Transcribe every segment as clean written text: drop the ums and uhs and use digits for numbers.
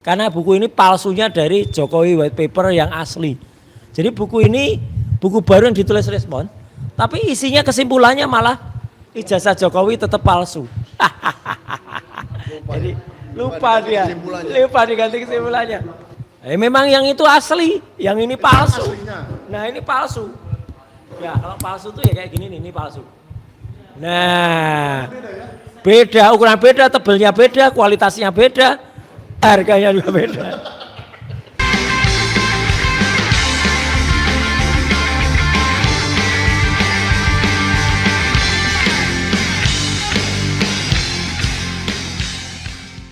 Karena buku ini palsunya dari Jokowi White Paper yang asli. Jadi buku ini buku baru yang ditulis Respon, tapi isinya kesimpulannya malah ijazah Jokowi tetap palsu. Jadi lupa diganti kesimpulannya. Memang yang itu asli, yang ini palsu. Nah ini palsu. Ya kalau palsu tuh ya kayak gini nih, ini palsu. Nah beda, ukuran beda, tebelnya beda, kualitasnya beda. Harganya juga beda.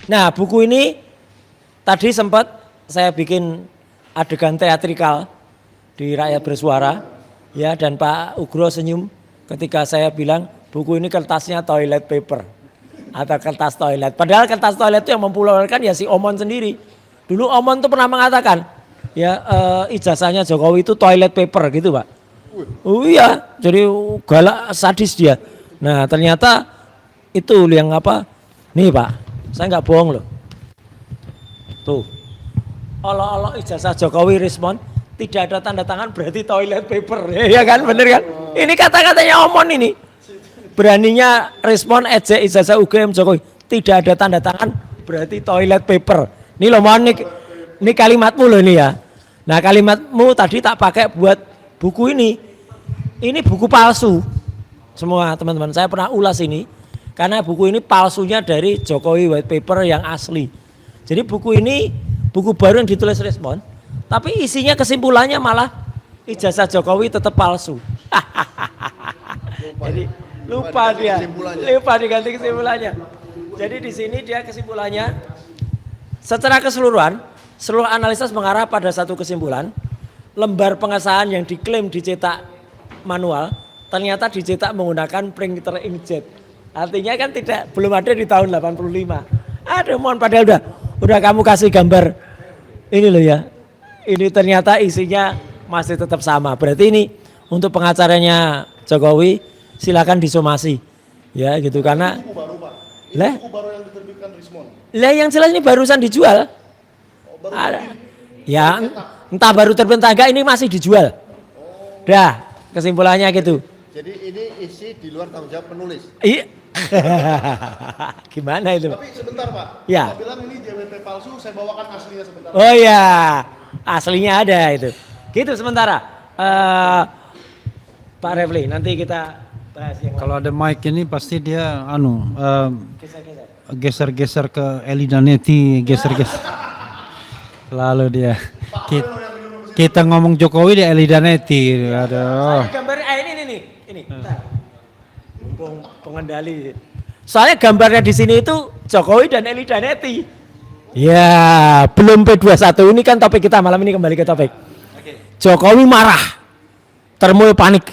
Nah, buku ini tadi sempat saya bikin adegan teatrikal di Rakyat Bersuara, ya, dan Pak Ugro senyum ketika saya bilang buku ini kertasnya toilet paper atau kertas toilet. Padahal kertas toilet itu yang mempopulerkan ya si Omon sendiri. Dulu Omon tuh pernah mengatakan, ya ijazahnya Jokowi itu toilet paper gitu, Pak. Oh iya, jadi galak sadis dia. Nah ternyata itu yang apa? Nih Pak, saya nggak bohong loh. Tuh, olok-olok ijazah Jokowi Respon tidak ada tanda tangan berarti toilet paper, ya kan, bener kan? Ini kata-katanya Omon ini. Beraninya Respon ejek ijazah UGM Jokowi tidak ada tanda tangan berarti toilet paper. Ini loh mohon ini kalimatmu loh ini ya. Nah kalimatmu tadi tak pakai buat buku ini. Ini buku palsu. Semua teman-teman saya pernah ulas ini karena buku ini palsunya dari Jokowi White Paper yang asli. Jadi buku ini buku baru yang ditulis Respon, tapi isinya kesimpulannya malah ijazah Jokowi tetap palsu. Jadi lupa diganti kesimpulannya. Jadi di sini dia kesimpulannya secara keseluruhan seluruh analisis mengarah pada satu kesimpulan. Lembar pengesahan yang diklaim dicetak manual ternyata dicetak menggunakan printer inkjet. Artinya kan belum ada di tahun 85. Aduh mohon padahal udah kamu kasih gambar ini loh ya. Ini ternyata isinya masih tetap sama. Berarti ini untuk pengacaranya Jokowi silakan disomasi, ya gitu karena. Buku baru, Pak. Buku baru yang diterbitkan Rismon. Lah yang jelas ini barusan dijual. Ya entah baru terbit enggak ini masih dijual. Dah kesimpulannya gitu. Jadi ini isi di luar tanggung jawab penulis. Iya. Gimana itu? Tapi sebentar Pak. Ya. Saya bilang ini JWP palsu, saya bawakan aslinya sebentar. Oh ya, aslinya ada itu. Gitu sementara. Pak Refli, nanti kita bahas yang kalau ada mic ini pasti dia geser-geser. geser-geser ke Eli Daneti, geser-geser. Lalu dia kita ngomong Jokowi di Eli Daneti. Aduh. Gambar ini. Mumpung pengendali. Soalnya gambarnya di sini itu Jokowi dan Eli Daneti. Ya, belum P21 ini kan topik kita malam ini, kembali ke topik. Jokowi marah, termul panik.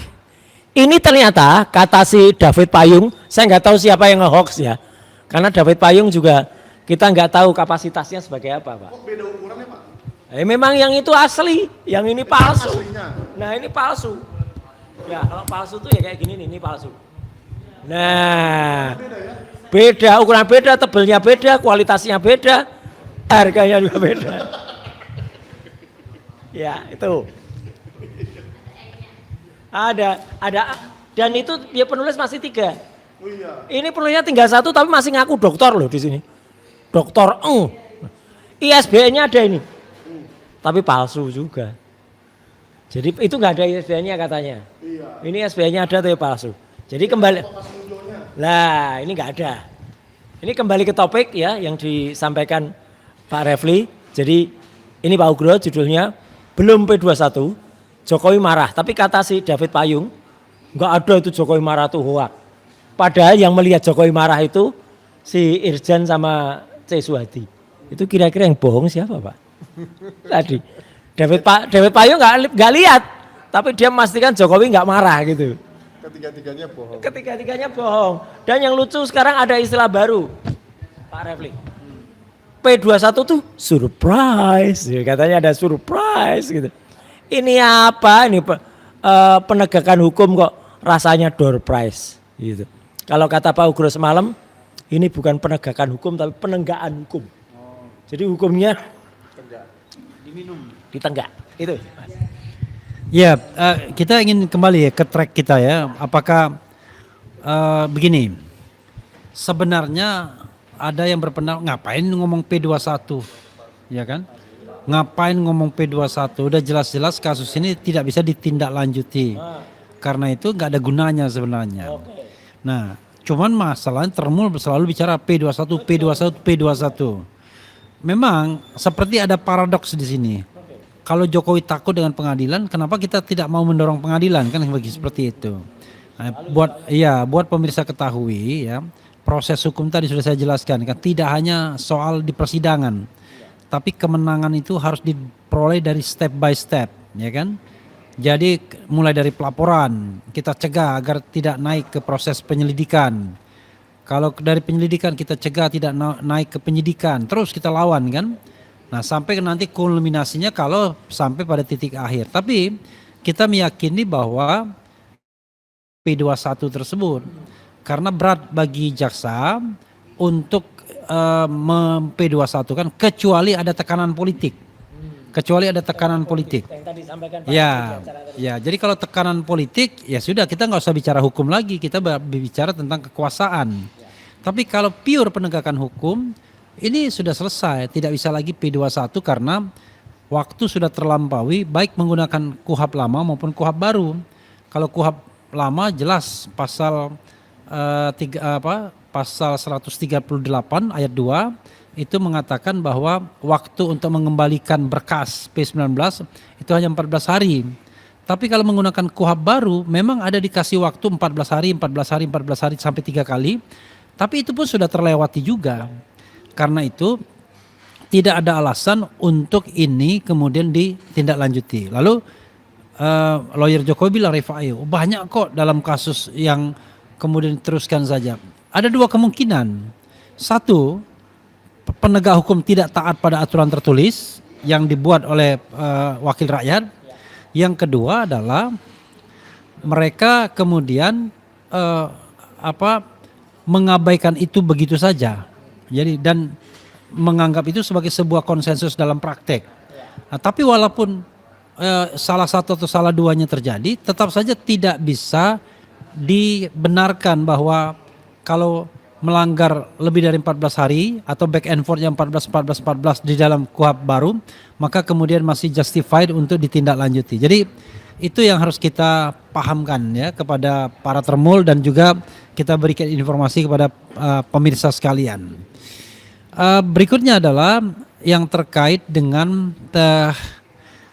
Ini ternyata kata si David Payung, saya nggak tahu siapa yang nge-hoax ya. Karena David Payung juga kita nggak tahu kapasitasnya sebagai apa, Pak. Kok beda ukurannya, Pak? Memang yang itu asli, yang ini palsu. Aslinya. Nah ini palsu. Ya kalau palsu tuh ya kayak gini nih, ini palsu. Nah beda, ukuran beda, tebelnya beda, kualitasnya beda, harganya juga beda. Ya itu. Ada dan itu dia penulis masih 3. Oh iya. Ini penulisnya tinggal 1 tapi masih ngaku doktor loh di sini. Doktor ISBN-nya ada ini. Tapi palsu juga. Jadi itu nggak ada ISBN-nya katanya. Iya. Ini ISBN-nya ada tapi palsu. Jadi kembali. Lah, ini nggak ada. Ini kembali ke topik ya yang disampaikan Pak Refli. Jadi ini Pak Ugro judulnya belum P21. Jokowi marah, tapi kata si David Payung, nggak ada itu Jokowi marah tuh hoak. Padahal yang melihat Jokowi marah itu si Irjan sama C. Suhadi. Itu kira-kira yang bohong siapa Pak? Tadi David Payung nggak lihat, tapi dia memastikan Jokowi nggak marah gitu. Ketiga-tiganya bohong. Ketiga-tiganya bohong. Dan yang lucu sekarang ada istilah baru, Pak Refli. P21 tuh surprise, katanya ada surprise gitu. Ini apa? Ini penegakan hukum kok rasanya door prize gitu. Kalau kata Pak Ugro semalam, ini bukan penegakan hukum tapi penenggakan hukum. Jadi hukumnya ditenggak. Itu. Ya, kita ingin kembali ya ke track kita ya. Apakah begini, sebenarnya ada yang berpendapat ngapain ngomong P21, ya kan? Ngapain ngomong P21? Udah jelas-jelas kasus ini tidak bisa ditindaklanjuti. Karena itu nggak ada gunanya sebenarnya. Nah, cuman masalahnya Termul selalu bicara P21, P21, P21. Memang seperti ada paradoks di sini. Kalau Jokowi takut dengan pengadilan, kenapa kita tidak mau mendorong pengadilan, kan bagi seperti itu. Nah, buat pemirsa ketahui ya, proses hukum tadi sudah saya jelaskan kan, tidak hanya soal di persidangan, tapi kemenangan itu harus diperoleh dari step by step, ya kan? Jadi mulai dari pelaporan kita cegah agar tidak naik ke proses penyelidikan. Kalau dari penyelidikan kita cegah tidak naik ke penyidikan, terus kita lawan kan. Nah sampai nanti kulminasinya kalau sampai pada titik akhir. Tapi kita meyakini bahwa P21 tersebut karena berat bagi jaksa untuk P21 kan kecuali ada tekanan politik. Kecuali ada tekanan politik. Yang tadi disampaikan Pak Ya, Yudi, acara tadi. ya. Jadi kalau tekanan politik, ya sudah kita nggak usah bicara hukum lagi, kita bicara tentang kekuasaan. Tapi kalau pure penegakan hukum, ini sudah selesai, tidak bisa lagi P21 karena waktu sudah terlampaui, baik menggunakan KUHP lama maupun KUHP baru. Kalau KUHP lama jelas pasal pasal 138 ayat 2 itu mengatakan bahwa waktu untuk mengembalikan berkas P19 itu hanya 14 hari. Tapi kalau menggunakan KUHP baru memang ada dikasih waktu 14 hari, 14 hari, 14 hari sampai 3 kali. Tapi itu pun sudah terlewati juga. Karena itu tidak ada alasan untuk ini kemudian ditindaklanjuti. Lalu lawyer Jokowi bilang Rifai, banyak kok dalam kasus yang kemudian diteruskan saja. Ada dua kemungkinan. Satu, penegak hukum tidak taat pada aturan tertulis yang dibuat oleh wakil rakyat. Yang kedua adalah mereka kemudian mengabaikan itu begitu saja. Jadi dan menganggap itu sebagai sebuah konsensus dalam praktek. Nah, tapi walaupun salah satu atau salah duanya terjadi, tetap saja tidak bisa dibenarkan bahwa kalau melanggar lebih dari 14 hari atau back and forth yang 14 di dalam KUHP baru, maka kemudian masih justified untuk ditindaklanjuti. Jadi itu yang harus kita pahamkan ya kepada para Termul dan juga kita berikan informasi kepada pemirsa sekalian. Berikutnya adalah yang terkait dengan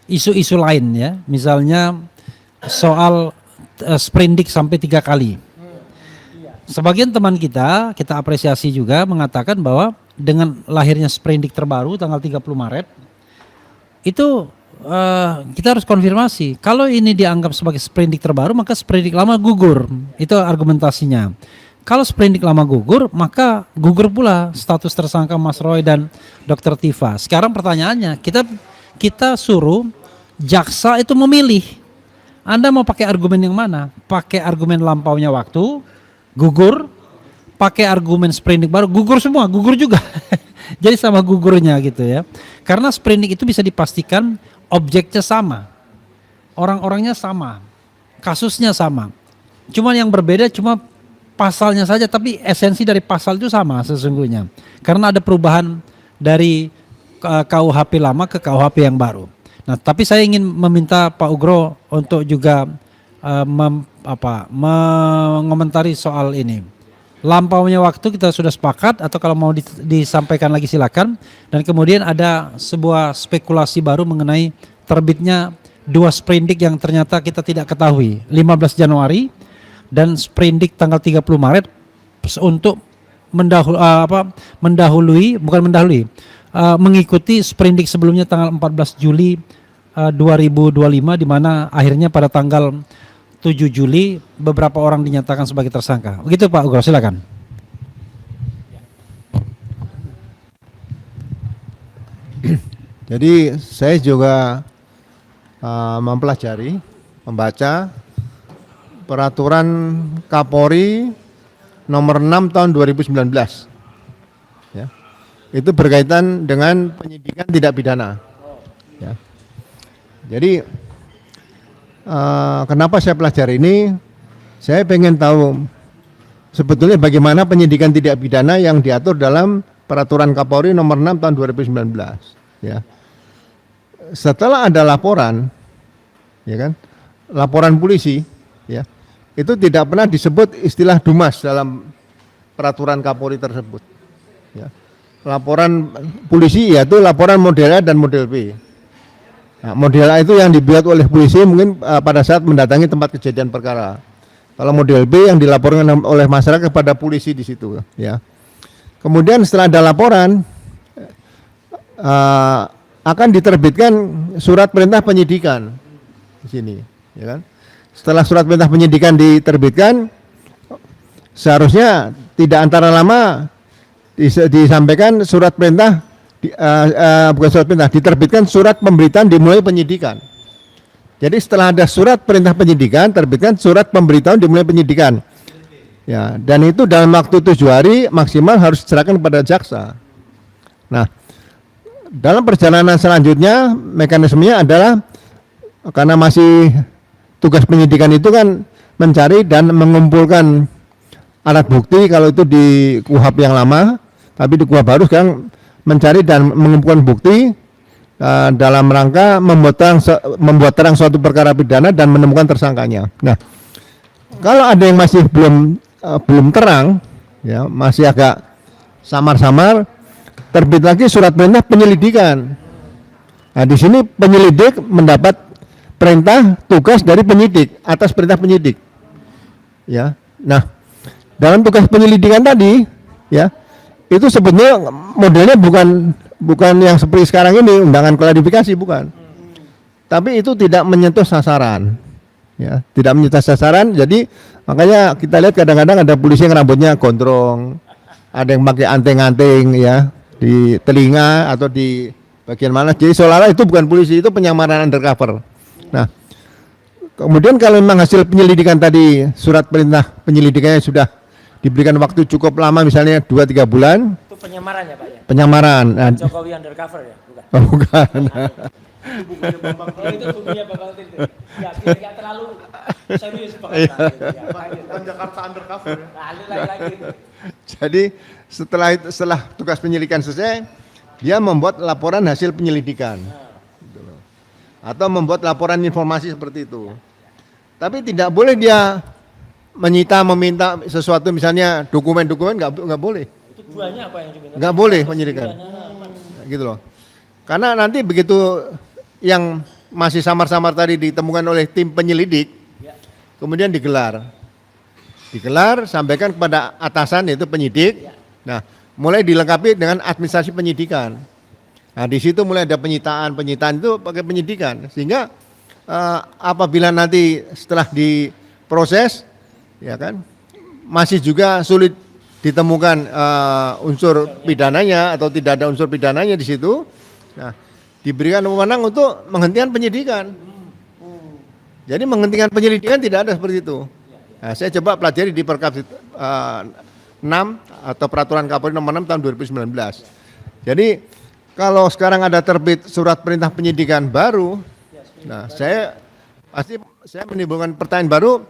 isu-isu lain ya, misalnya soal sprindik sampai 3 kali. Sebagian teman kita apresiasi juga mengatakan bahwa dengan lahirnya sprindik terbaru tanggal 30 Maret itu kita harus konfirmasi. Kalau ini dianggap sebagai sprindik terbaru maka sprindik lama gugur. Itu argumentasinya. Kalau sprindik lama gugur maka gugur pula status tersangka Mas Roy dan Dr. Tifa. Sekarang pertanyaannya kita suruh jaksa itu memilih. Anda mau pakai argumen yang mana? Pakai argumen lampaunya waktu gugur, pakai argumen sprindik baru gugur semua, gugur juga. Jadi sama gugurnya gitu ya. Karena sprindik itu bisa dipastikan objeknya sama, orang-orangnya sama, kasusnya sama. Cuma yang berbeda cuma pasalnya saja, tapi esensi dari pasal itu sama sesungguhnya. Karena ada perubahan dari KUHP lama ke KUHP yang baru. Nah, tapi saya ingin meminta Pak Ugro untuk juga mengomentari soal ini. Lampaunya waktu kita sudah sepakat atau kalau mau disampaikan lagi silakan. Dan kemudian ada sebuah spekulasi baru mengenai terbitnya 2 sprindik yang ternyata kita tidak ketahui. 15 Januari dan sprindik tanggal 30 Maret untuk mengikuti sprindik sebelumnya tanggal 14 Juli 2025 di mana akhirnya pada tanggal 7 Juli beberapa orang dinyatakan sebagai tersangka. Begitu Pak Ugro, silakan. Jadi saya juga mempelajari, membaca peraturan Kapolri nomor 6 tahun 2019. Ya. itu berkaitan dengan penyidikan tidak pidana. Ya. Jadi kenapa saya pelajari ini? Saya pengen tahu sebetulnya bagaimana penyidikan tidak pidana yang diatur dalam Peraturan Kapolri nomor 6 tahun 2019. Ya. Setelah ada laporan, ya kan, laporan polisi, ya, itu tidak pernah disebut istilah Dumas dalam Peraturan Kapolri tersebut. Ya. Laporan polisi yaitu laporan model A dan model B. Nah, model A itu yang dibuat oleh polisi mungkin pada saat mendatangi tempat kejadian perkara. Kalau model B yang dilaporkan oleh masyarakat kepada polisi di situ, ya. Kemudian setelah ada laporan, akan diterbitkan surat perintah penyidikan di sini, ya kan? Setelah surat perintah penyidikan diterbitkan, seharusnya tidak antara lama disampaikan surat perintah, bukan surat perintah, diterbitkan surat pemberitaan dimulai penyidikan. Jadi setelah ada surat perintah penyidikan, terbitkan surat pemberitahuan dimulai penyidikan. Ya, dan itu dalam waktu 7 hari maksimal harus diserahkan kepada jaksa. Nah, dalam perjalanan selanjutnya mekanismenya adalah karena masih tugas penyidikan itu kan mencari dan mengumpulkan alat bukti, kalau itu di KUHP yang lama, tapi di KUHP baru sekarang mencari dan mengumpulkan bukti dalam rangka membuat terang suatu perkara pidana dan menemukan tersangkanya. Nah, kalau ada yang masih belum terang, ya, masih agak samar-samar, terbit lagi surat perintah penyelidikan. Nah, di sini penyelidik mendapat perintah tugas dari penyidik atas perintah penyidik. Ya. Nah, dalam tugas penyelidikan tadi, ya, itu sebetulnya modelnya bukan yang seperti sekarang ini, undangan klarifikasi, bukan. Tapi itu tidak menyentuh sasaran. Ya, tidak menyentuh sasaran. Jadi makanya kita lihat kadang-kadang ada polisi yang rambutnya gondrong, ada yang pakai anting-anting, ya, di telinga atau di bagian mana. Jadi seolah-olah itu bukan polisi, itu penyamaran undercover. Nah, kemudian kalau memang hasil penyelidikan tadi, surat perintah penyelidikannya sudah diberikan waktu cukup lama, misalnya 2-3 bulan. Itu penyamaran ya Pak ya? Penyamaran. Jokowi undercover ya? Bukan? Oh, bukan. Oh, itu bukunya Bapak itu. Ya, biar nggak terlalu serius Pak. Bukan Jakarta undercover ya. Nah, lagi. Jadi setelah tugas penyelidikan selesai, dia membuat laporan hasil penyelidikan. Gitu loh. Atau membuat laporan informasi seperti itu. Tapi tidak boleh dia meminta sesuatu, misalnya dokumen-dokumen, nggak boleh. Itu duanya apa yang diminta? Nggak boleh penyelidikan. Gitu loh. Karena nanti begitu yang masih samar-samar tadi ditemukan oleh tim penyelidik, kemudian digelar, sampaikan kepada atasan, yaitu penyidik. Nah, mulai dilengkapi dengan administrasi penyidikan. Nah, di situ mulai ada penyitaan itu pakai penyidikan, sehingga apabila nanti setelah diproses, ya kan, masih juga sulit ditemukan unsur pidananya atau tidak ada unsur pidananya di situ. Nah, diberikan wewenang untuk menghentikan penyidikan. Jadi menghentikan penyelidikan tidak ada seperti itu. Nah, saya coba pelajari di Perkap 6 atau Peraturan Kapolri nomor 6 tahun 2019. Jadi kalau sekarang ada terbit surat perintah penyidikan baru, nah saya menimbulkan pertanyaan baru,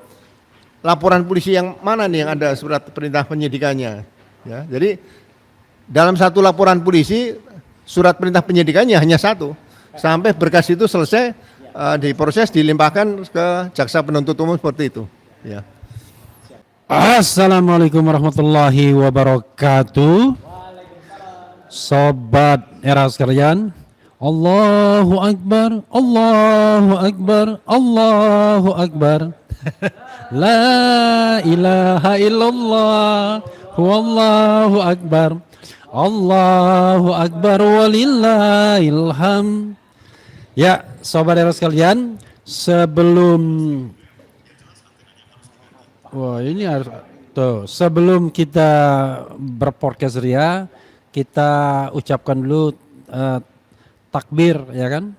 laporan polisi yang mana nih yang ada surat perintah penyidikannya? Ya, jadi dalam satu laporan polisi surat perintah penyidikannya hanya satu, sampai berkas itu selesai diproses, dilimpahkan ke jaksa penuntut umum seperti itu. Ya. Assalamualaikum warahmatullahi wabarakatuh. Sobat era sekalian, Allahu Akbar, Allahu Akbar, Allahu Akbar. La ilaha illallah, wallahu akbar. Allahu Akbar walillahilham. Ya, sobat era sekalian, sebelum kita berpodcast ria, kita ucapkan dulu takbir, ya kan?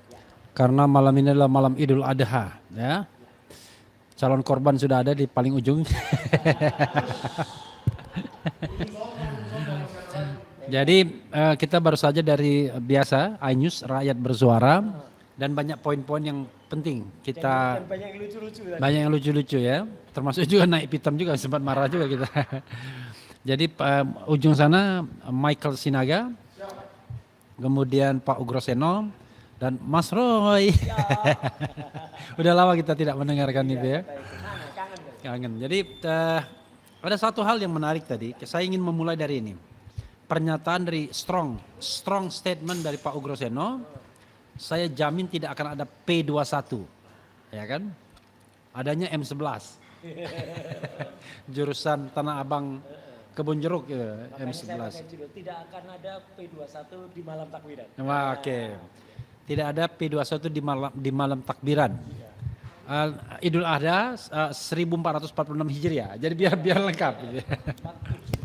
Karena malam ini adalah malam Idul Adha, ya. Calon korban sudah ada di paling ujung. Jadi kita baru saja dari biasa iNews rakyat bersuara dan banyak poin-poin yang penting kita Dan banyak yang lucu-lucu tadi. banyak yang lucu-lucu ya, termasuk juga naik pitam juga sempat marah juga kita. Jadi ujung sana Michael Sinaga, kemudian Pak Ugroseno dan Mas Roy. Udah lama kita tidak mendengarkan itu ya. Kangen. Jadi ada satu hal yang menarik tadi. Saya ingin memulai dari ini. Pernyataan dari strong statement dari Pak Ugroseno. Saya jamin tidak akan ada P21, ya kan? Adanya M11. Jurusan Tanah Abang Kebun Jeruk gitu, Makanya saya pakai M11. judul, tidak akan ada P21 di malam takbiran. Wah, oke. Tidak ada P21 di malam takbiran. Idul Adha 1446 Hijriah. Jadi biar lengkap gitu.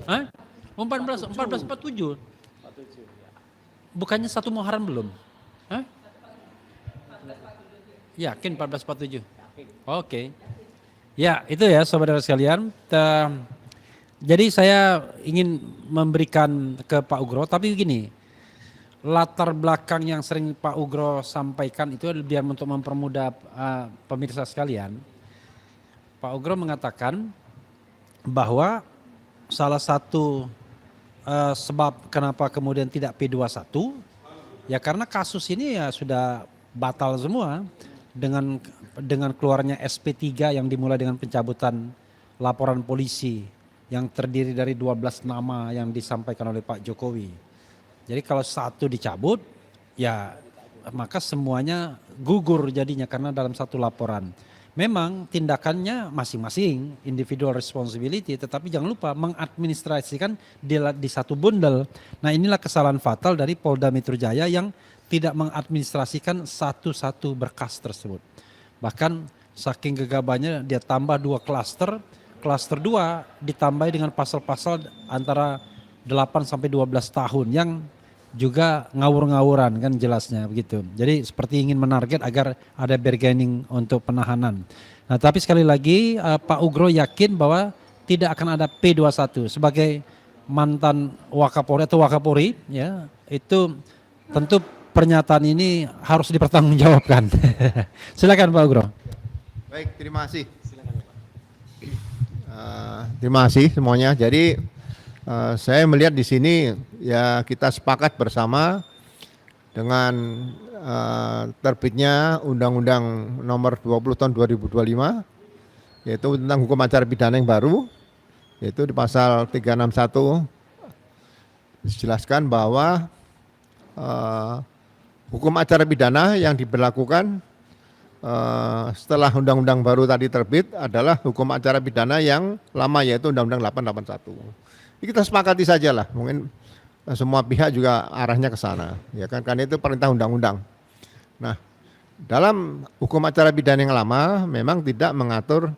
Hah? 1447. Bukannya 1 Muharram belum? Hah? Yakin 1447? Oke. Ya, itu ya saudara sekalian. Jadi saya ingin memberikan ke Pak Ugro, tapi begini, latar belakang yang sering Pak Ugro sampaikan itu biar untuk mempermudah pemirsa sekalian. Pak Ugro mengatakan bahwa salah satu sebab kenapa kemudian tidak P21, ya karena kasus ini ya sudah batal semua dengan keluarnya SP3 yang dimulai dengan pencabutan laporan polisi yang terdiri dari 12 nama yang disampaikan oleh Pak Jokowi. Jadi kalau satu dicabut, ya maka semuanya gugur jadinya karena dalam satu laporan. Memang tindakannya masing-masing, individual responsibility, tetapi jangan lupa mengadministrasikan di satu bundel. Nah inilah kesalahan fatal dari Polda Metro Jaya yang tidak mengadministrasikan satu-satu berkas tersebut. Bahkan saking gegabahnya dia tambah 2 klaster. Klaster 2 ditambahi dengan pasal-pasal antara 8 sampai 12 tahun yang juga ngawur-ngawuran kan jelasnya begitu. Jadi seperti ingin menarget agar ada bargaining untuk penahanan. Nah tapi sekali lagi Pak Ugro yakin bahwa tidak akan ada P21 sebagai mantan Wakapolri atau Wakapolri ya, itu tentu pernyataan ini harus dipertanggungjawabkan. Silakan Pak Ugro. Baik, terima kasih. Terima kasih semuanya. Jadi saya melihat di sini ya kita sepakat bersama dengan terbitnya Undang-Undang Nomor 20 Tahun 2025 yaitu tentang hukum acara pidana yang baru, yaitu di pasal 361 dijelaskan bahwa hukum acara pidana yang diberlakukan setelah undang-undang baru tadi terbit adalah hukum acara pidana yang lama yaitu Undang-Undang 881. Ini kita sepakati saja lah, mungkin semua pihak juga arahnya ke sana, ya kan, karena itu perintah undang-undang. Nah, dalam hukum acara pidana yang lama memang tidak mengatur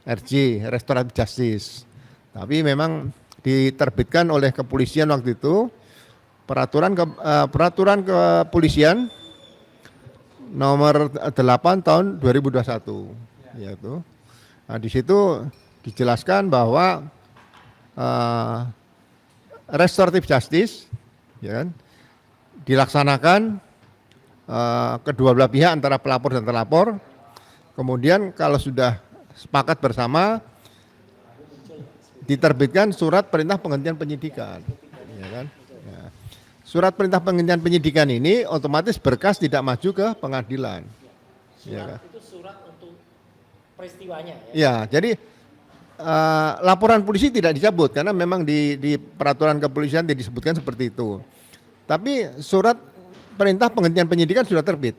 RJ, Restoratif Justice, tapi memang diterbitkan oleh kepolisian waktu itu peraturan kepolisian nomor 8 tahun 2021 yaitu. Nah, di situ dijelaskan bahwa restoratif justice ya kan, dilaksanakan kedua belah pihak antara pelapor dan terlapor. Kemudian kalau sudah sepakat bersama diterbitkan surat perintah penghentian penyidikan ya kan. Surat perintah penghentian penyidikan ini otomatis berkas tidak maju ke pengadilan. Ya kan? Itu surat untuk peristiwanya ya. Ya, jadi laporan polisi tidak dicabut karena memang di peraturan kepolisian tidak disebutkan seperti itu. Tapi surat perintah penghentian penyidikan sudah terbit.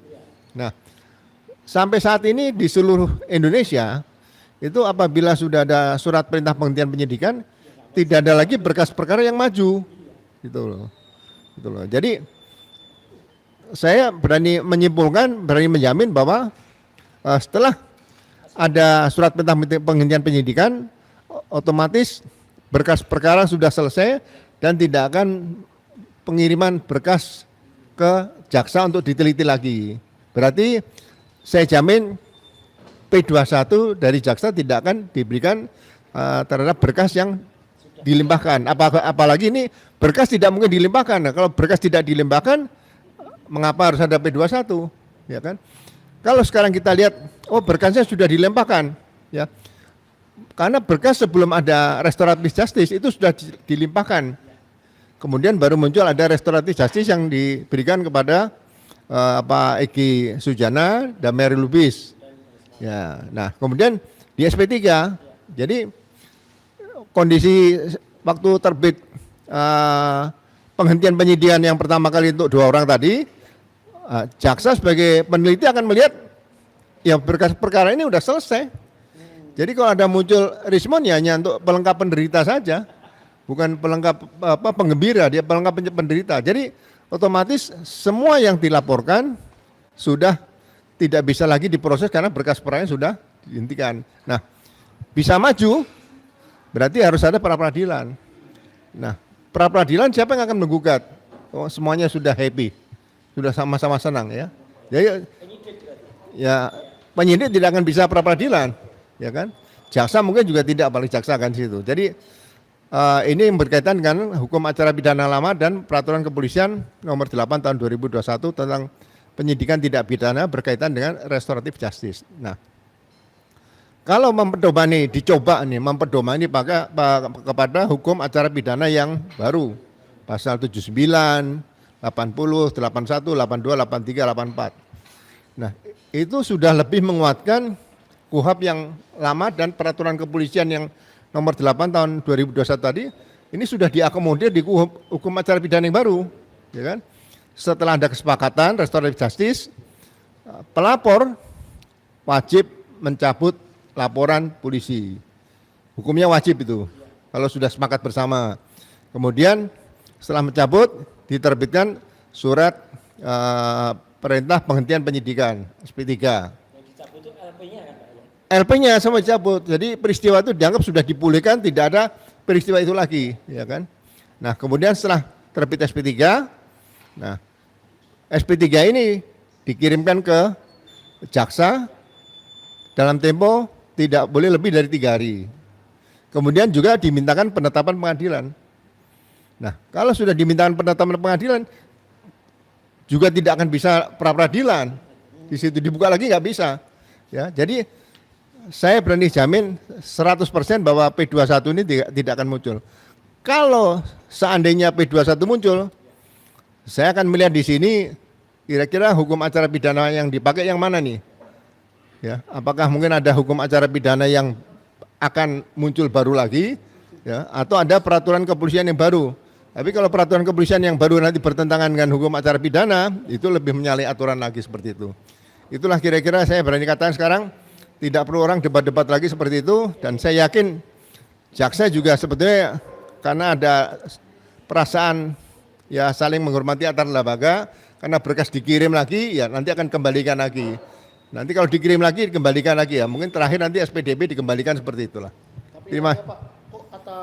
Nah, sampai saat ini di seluruh Indonesia itu apabila sudah ada surat perintah penghentian penyidikan tidak ada lagi berkas perkara yang maju. Gitu loh. Gitu loh. Jadi saya berani menyimpulkan, berani menjamin bahwa setelah ada surat perintah penghentian penyidikan, otomatis berkas perkara sudah selesai dan tidak akan pengiriman berkas ke jaksa untuk diteliti lagi. Berarti saya jamin P21 dari jaksa tidak akan diberikan terhadap berkas yang dilimpahkan. Apalagi ini berkas tidak mungkin dilimpahkan. Nah, kalau berkas tidak dilimpahkan, mengapa harus ada P21? Ya kan? Kalau sekarang kita lihat, oh berkasnya sudah dilimpahkan, ya. Karena berkas sebelum ada restoratif justice itu sudah dilimpahkan. Kemudian baru muncul ada restoratif justice yang diberikan kepada Pak Egi Sujana dan Mary Lubis. Ya, nah kemudian di SP3, jadi kondisi waktu terbit penghentian penyidikan yang pertama kali untuk 2 orang tadi, jaksa sebagai peneliti akan melihat ya berkas perkara ini udah selesai. Jadi kalau ada muncul rismon ya hanya untuk pelengkap penderita saja, bukan pelengkap penggembira, dia pelengkap penderita. Jadi otomatis semua yang dilaporkan sudah tidak bisa lagi diproses karena berkas perkaranya sudah dihentikan. Nah, bisa maju berarti harus ada pra peradilan. Nah, pra peradilan siapa yang akan menggugat? Oh, semuanya sudah happy, sudah sama-sama senang ya. Jadi ya penyidik tidak akan bisa pra peradilan. Ya kan, jaksa mungkin juga tidak, apalagi jaksa kan di situ. Jadi ini berkaitan dengan hukum acara pidana lama dan peraturan kepolisian nomor 8 tahun 2021 tentang penyidikan tidak pidana berkaitan dengan restoratif justice. Nah, kalau dicoba mempedomani kepada hukum acara pidana yang baru, pasal 79, 80, 81, 82, 83, 84. Nah, itu sudah lebih menguatkan KUHP yang lama dan peraturan kepolisian yang nomor 8 tahun 2021 tadi, ini sudah diakomodir di hukum acara pidana yang baru, ya kan? Setelah ada kesepakatan restoratif justice, pelapor wajib mencabut laporan polisi. Hukumnya wajib itu, kalau sudah sepakat bersama. Kemudian setelah mencabut, diterbitkan surat perintah penghentian penyidikan, SP3. LP-nya sama dicabut, jadi peristiwa itu dianggap sudah dipulihkan, tidak ada peristiwa itu lagi, ya kan? Nah, kemudian setelah terbit SP3, nah SP3 ini dikirimkan ke jaksa dalam tempo tidak boleh lebih dari 3 hari. Kemudian juga dimintakan penetapan pengadilan. Nah, kalau sudah dimintakan penetapan pengadilan, juga tidak akan bisa pra peradilan. Di situ dibuka lagi nggak bisa, ya. Jadi saya berani jamin 100% bahwa P21 ini tidak akan muncul. Kalau seandainya P21 muncul, saya akan melihat di sini kira-kira hukum acara pidana yang dipakai yang mana nih? Ya, apakah mungkin ada hukum acara pidana yang akan muncul baru lagi, ya, atau ada peraturan kepolisian yang baru? Tapi kalau peraturan kepolisian yang baru nanti bertentangan dengan hukum acara pidana, itu lebih menyalahi aturan lagi seperti itu. Itulah kira-kira saya berani katakan sekarang. Tidak perlu orang debat-debat lagi seperti itu, dan saya yakin jaksa juga sebetulnya karena ada perasaan ya saling menghormati antar lembaga, karena berkas dikirim lagi ya nanti akan kembalikan lagi. Nanti kalau dikirim lagi dikembalikan lagi ya, mungkin terakhir nanti SPDP dikembalikan seperti itulah. Tapi ya, Pak, kok kata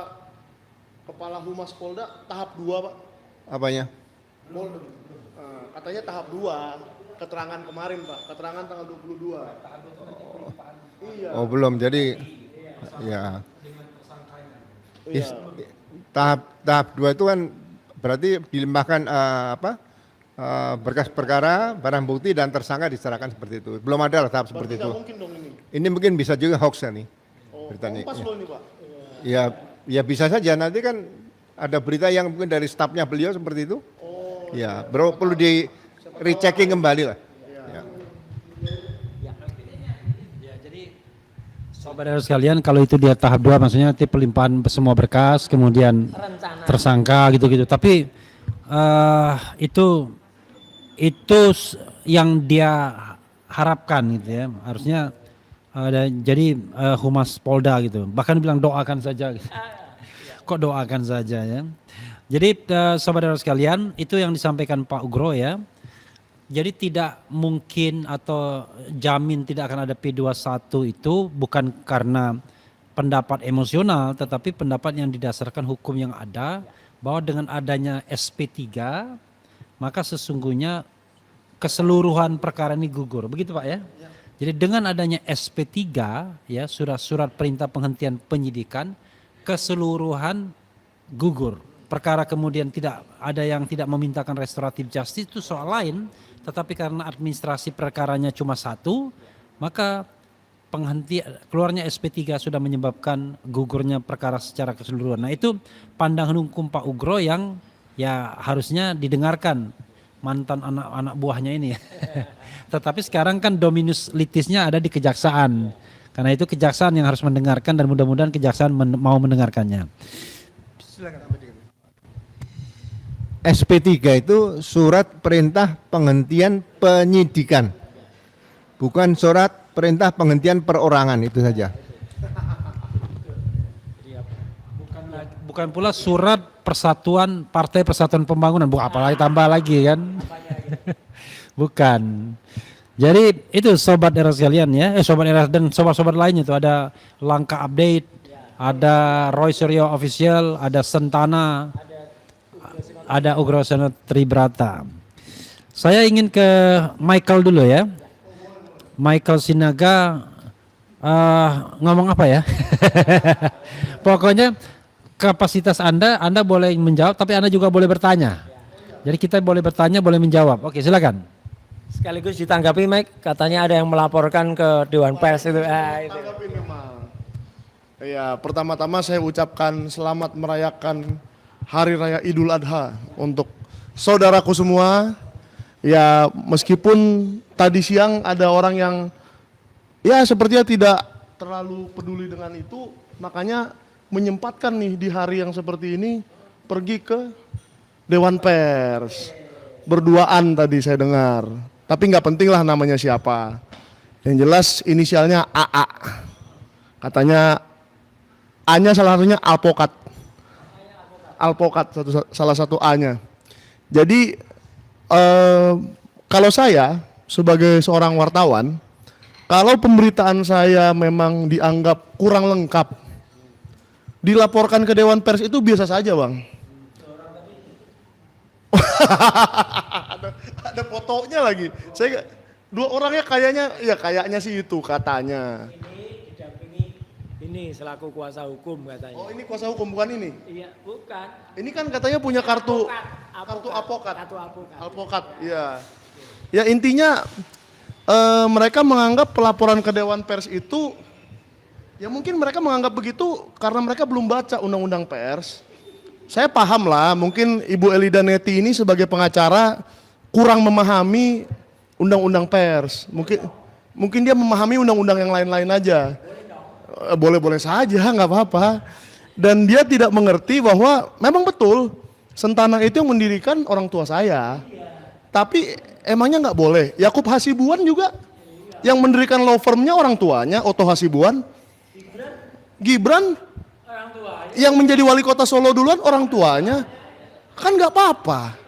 Kepala Humas Polda tahap 2, Pak? Apanya? Katanya tahap 2. Keterangan kemarin, Pak, keterangan tanggal 22. Iya. Oh belum, jadi ya Iya. tahap 2 itu kan berarti dilimpahkan berkas perkara, barang bukti dan tersangka diserahkan seperti itu. Belum ada lah tahap seperti Berarti itu. nggak mungkin dong ini. Ini mungkin bisa juga hoax ya nih. Oh, beritanya. pas loh ini, Pak. Ya bisa saja, nanti kan ada berita yang mungkin dari stafnya beliau seperti itu. Oh. Ya, bro perlu di rechecking kembali lah. Ya. Ya, jadi saudara sekalian, kalau itu dia tahap 2 maksudnya nanti pelimpahan semua berkas kemudian tersangka gitu-gitu. Tapi itu yang dia harapkan gitu ya. Harusnya jadi Humas Polda gitu. Bahkan bilang doakan saja gitu. Kok doakan saja ya. Jadi saudara sekalian, itu yang disampaikan Pak Ugro ya. Jadi tidak mungkin atau jamin tidak akan ada P21 itu bukan karena pendapat emosional, tetapi pendapat yang didasarkan hukum yang ada, bahwa dengan adanya SP3 maka sesungguhnya keseluruhan perkara ini gugur. Begitu Pak ya? Jadi dengan adanya SP3 ya, surat-surat perintah penghentian penyidikan, keseluruhan gugur, perkara kemudian tidak ada yang tidak memintakan restoratif justice itu soal lain, tetapi karena administrasi perkaranya cuma satu, maka keluarnya SP3 sudah menyebabkan gugurnya perkara secara keseluruhan. Nah itu pandangan hukum Pak Ugro yang ya harusnya didengarkan mantan anak-anak buahnya ini. Tetapi sekarang kan dominus litisnya ada di kejaksaan. Karena itu kejaksaan yang harus mendengarkan dan mudah-mudahan kejaksaan mau mendengarkannya. SP3 itu surat perintah penghentian penyidikan. Bukan surat perintah penghentian perorangan, itu saja. Bukan pula surat persatuan Partai Persatuan Pembangunan, apalagi tambah lagi kan. Bukan. Jadi itu sobat era sekalian ya, sobat era dan sobat-sobat lainnya itu ada Langkah Update, ada Roy Suryo Official, ada Sentana, ada Ugroseno Tribrata. Saya ingin ke Michael dulu ya. Michael Sinaga ngomong apa ya? Pokoknya kapasitas Anda boleh menjawab, tapi Anda juga boleh bertanya. Jadi kita boleh bertanya, boleh menjawab. Oke, silakan. Sekaligus ditanggapi Mike, katanya ada yang melaporkan ke Dewan Pers itu. Tanggapi memang. Ya, pertama-tama saya ucapkan selamat merayakan Hari Raya Idul Adha untuk saudaraku semua. Ya, meskipun tadi siang ada orang yang ya sepertinya tidak terlalu peduli dengan itu, makanya menyempatkan nih di hari yang seperti ini pergi ke Dewan Pers. Berduaan tadi saya dengar. Tapi nggak penting lah namanya siapa. Yang jelas inisialnya AA. Katanya A-nya salah satunya alpokat. Alpokat salah satu A-nya. Jadi kalau saya sebagai seorang wartawan, kalau pemberitaan saya memang dianggap kurang lengkap, dilaporkan ke Dewan Pers itu biasa saja, Bang. ada fotonya lagi. Saya dua orangnya kayaknya sih itu katanya. Ini didampingi ini selaku kuasa hukum katanya. Oh, ini kuasa hukum bukan ini? Iya, bukan. Ini kan katanya punya kartu alpokat. Kartu alpokat. Alpokat, iya. Ya intinya mereka menganggap pelaporan ke Dewan Pers itu, ya mungkin mereka menganggap begitu karena mereka belum baca undang-undang pers. Saya paham lah, mungkin Ibu Elida Neti ini sebagai pengacara kurang memahami undang-undang pers. Mungkin dia memahami undang-undang yang lain-lain aja. Boleh-boleh saja, nggak apa-apa. Dan dia tidak mengerti bahwa memang betul Sentana itu yang mendirikan orang tua saya. Tapi emangnya nggak boleh? Yakub Hasibuan juga yang mendirikan law firmnya orang tuanya, Otto Hasibuan. Gibran yang menjadi wali kota Solo duluan orang tuanya. Kan nggak apa-apa.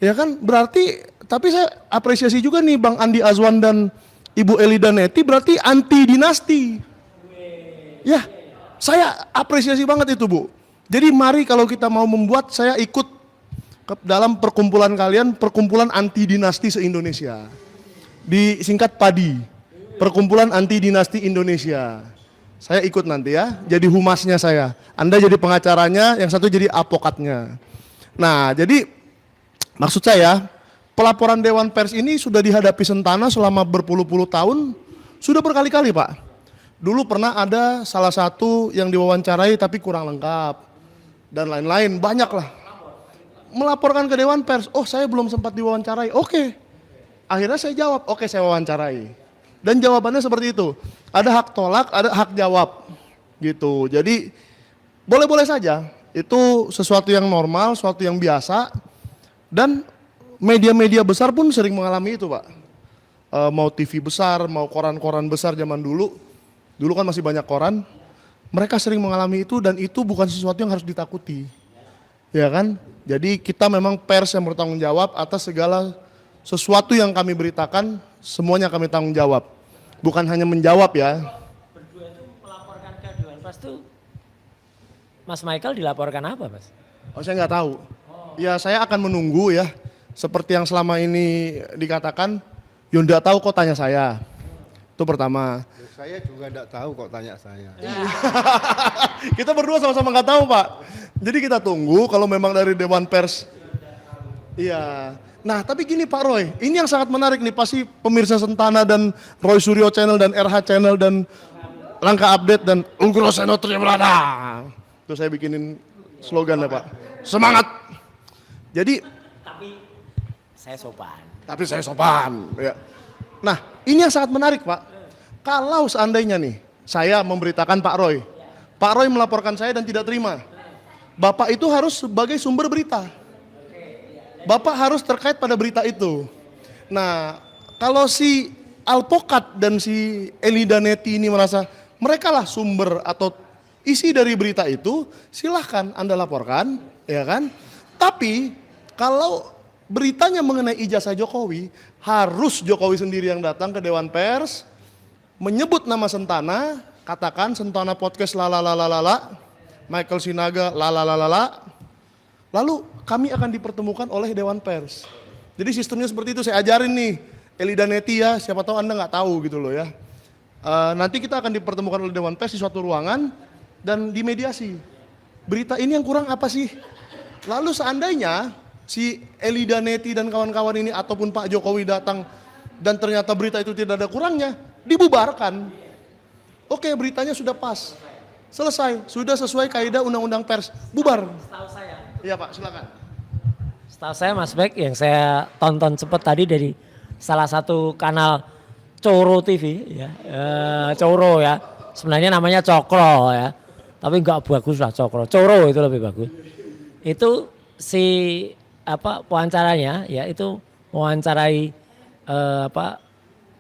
Ya kan, berarti, tapi saya apresiasi juga nih Bang Andi Azwan dan Ibu Elida Neti berarti anti dinasti. Ya, saya apresiasi banget itu Bu. Jadi mari kalau kita mau membuat, saya ikut dalam perkumpulan kalian, perkumpulan anti dinasti se-Indonesia. Disingkat PADI, Perkumpulan Anti Dinasti Indonesia. Saya ikut nanti ya, jadi humasnya saya. Anda jadi pengacaranya, yang satu jadi apokatnya. Nah, jadi maksud saya, pelaporan Dewan Pers ini sudah dihadapi Sentana selama berpuluh-puluh tahun, sudah berkali-kali Pak. Dulu pernah ada salah satu yang diwawancarai tapi kurang lengkap. Dan lain-lain, banyak lah. Melaporkan ke Dewan Pers, oh saya belum sempat diwawancarai, oke. Akhirnya saya jawab, oke saya wawancarai. Dan jawabannya seperti itu, ada hak tolak, ada hak jawab. Gitu, jadi boleh-boleh saja. Itu sesuatu yang normal, sesuatu yang biasa. Dan media-media besar pun sering mengalami itu Pak. Mau TV besar, mau koran-koran besar zaman dulu. Dulu kan masih banyak koran. Mereka sering mengalami itu dan itu bukan sesuatu yang harus ditakuti. Ya kan? Jadi kita memang pers yang bertanggung jawab atas segala sesuatu yang kami beritakan, semuanya kami tanggung jawab. Bukan hanya menjawab ya. Berdua itu melaporkan ke Dewan Pers itu, Mas Michael dilaporkan apa Mas? Oh saya nggak tahu. Ya saya akan menunggu ya. Seperti yang selama ini dikatakan, ya nggak tahu kok tanya saya. Itu pertama. Saya juga enggak tahu kok tanya saya. Kita berdua sama-sama nggak tahu Pak. Jadi kita tunggu kalau memang dari Dewan Pers. Iya. Nah tapi gini Pak Roy, ini yang sangat menarik nih pasti pemirsa Sentana dan Roy Suryo Channel dan RH Channel dan Langkah Update dan Ugro Seno Tribrata. Itu saya bikinin slogan ya Pak. Semangat. Jadi Saya sopan. tapi saya sopan. Ya. Nah ini yang sangat menarik Pak. Kalau seandainya nih saya memberitakan Pak Roy melaporkan saya dan tidak terima. Bapak itu harus sebagai sumber berita. Bapak harus terkait pada berita itu. Nah, kalau si Alpokat dan si Elida Neti ini merasa mereka lah sumber atau isi dari berita itu, silahkan Anda laporkan, ya kan? Tapi kalau beritanya mengenai ijazah Jokowi, harus Jokowi sendiri yang datang ke Dewan Pers, menyebut nama Sentana, katakan Sentana Podcast lalalalala, Michael Sinaga lalalalala, lalu kami akan dipertemukan oleh Dewan Pers. Jadi sistemnya seperti itu, saya ajarin nih Elida Neti ya, siapa tahu Anda nggak tahu gitu loh ya. Nanti kita akan dipertemukan oleh Dewan Pers di suatu ruangan dan dimediasi. Berita ini yang kurang apa sih? Lalu seandainya si Elida Neti dan kawan-kawan ini ataupun Pak Jokowi datang dan ternyata berita itu tidak ada kurangnya, dibubarkan. Oke, beritanya sudah pas. Selesai, sudah sesuai kaidah undang-undang pers, bubar. Setahu saya. Iya Pak, silakan. Setahu saya Mas Bek yang saya tonton sempat tadi dari salah satu kanal Coro TV ya. Coro ya. Sebenarnya namanya Cokro ya. Tapi enggak bagus lah Cokro. Coro itu lebih bagus. Itu si pewawancaranya ya itu mewawancarai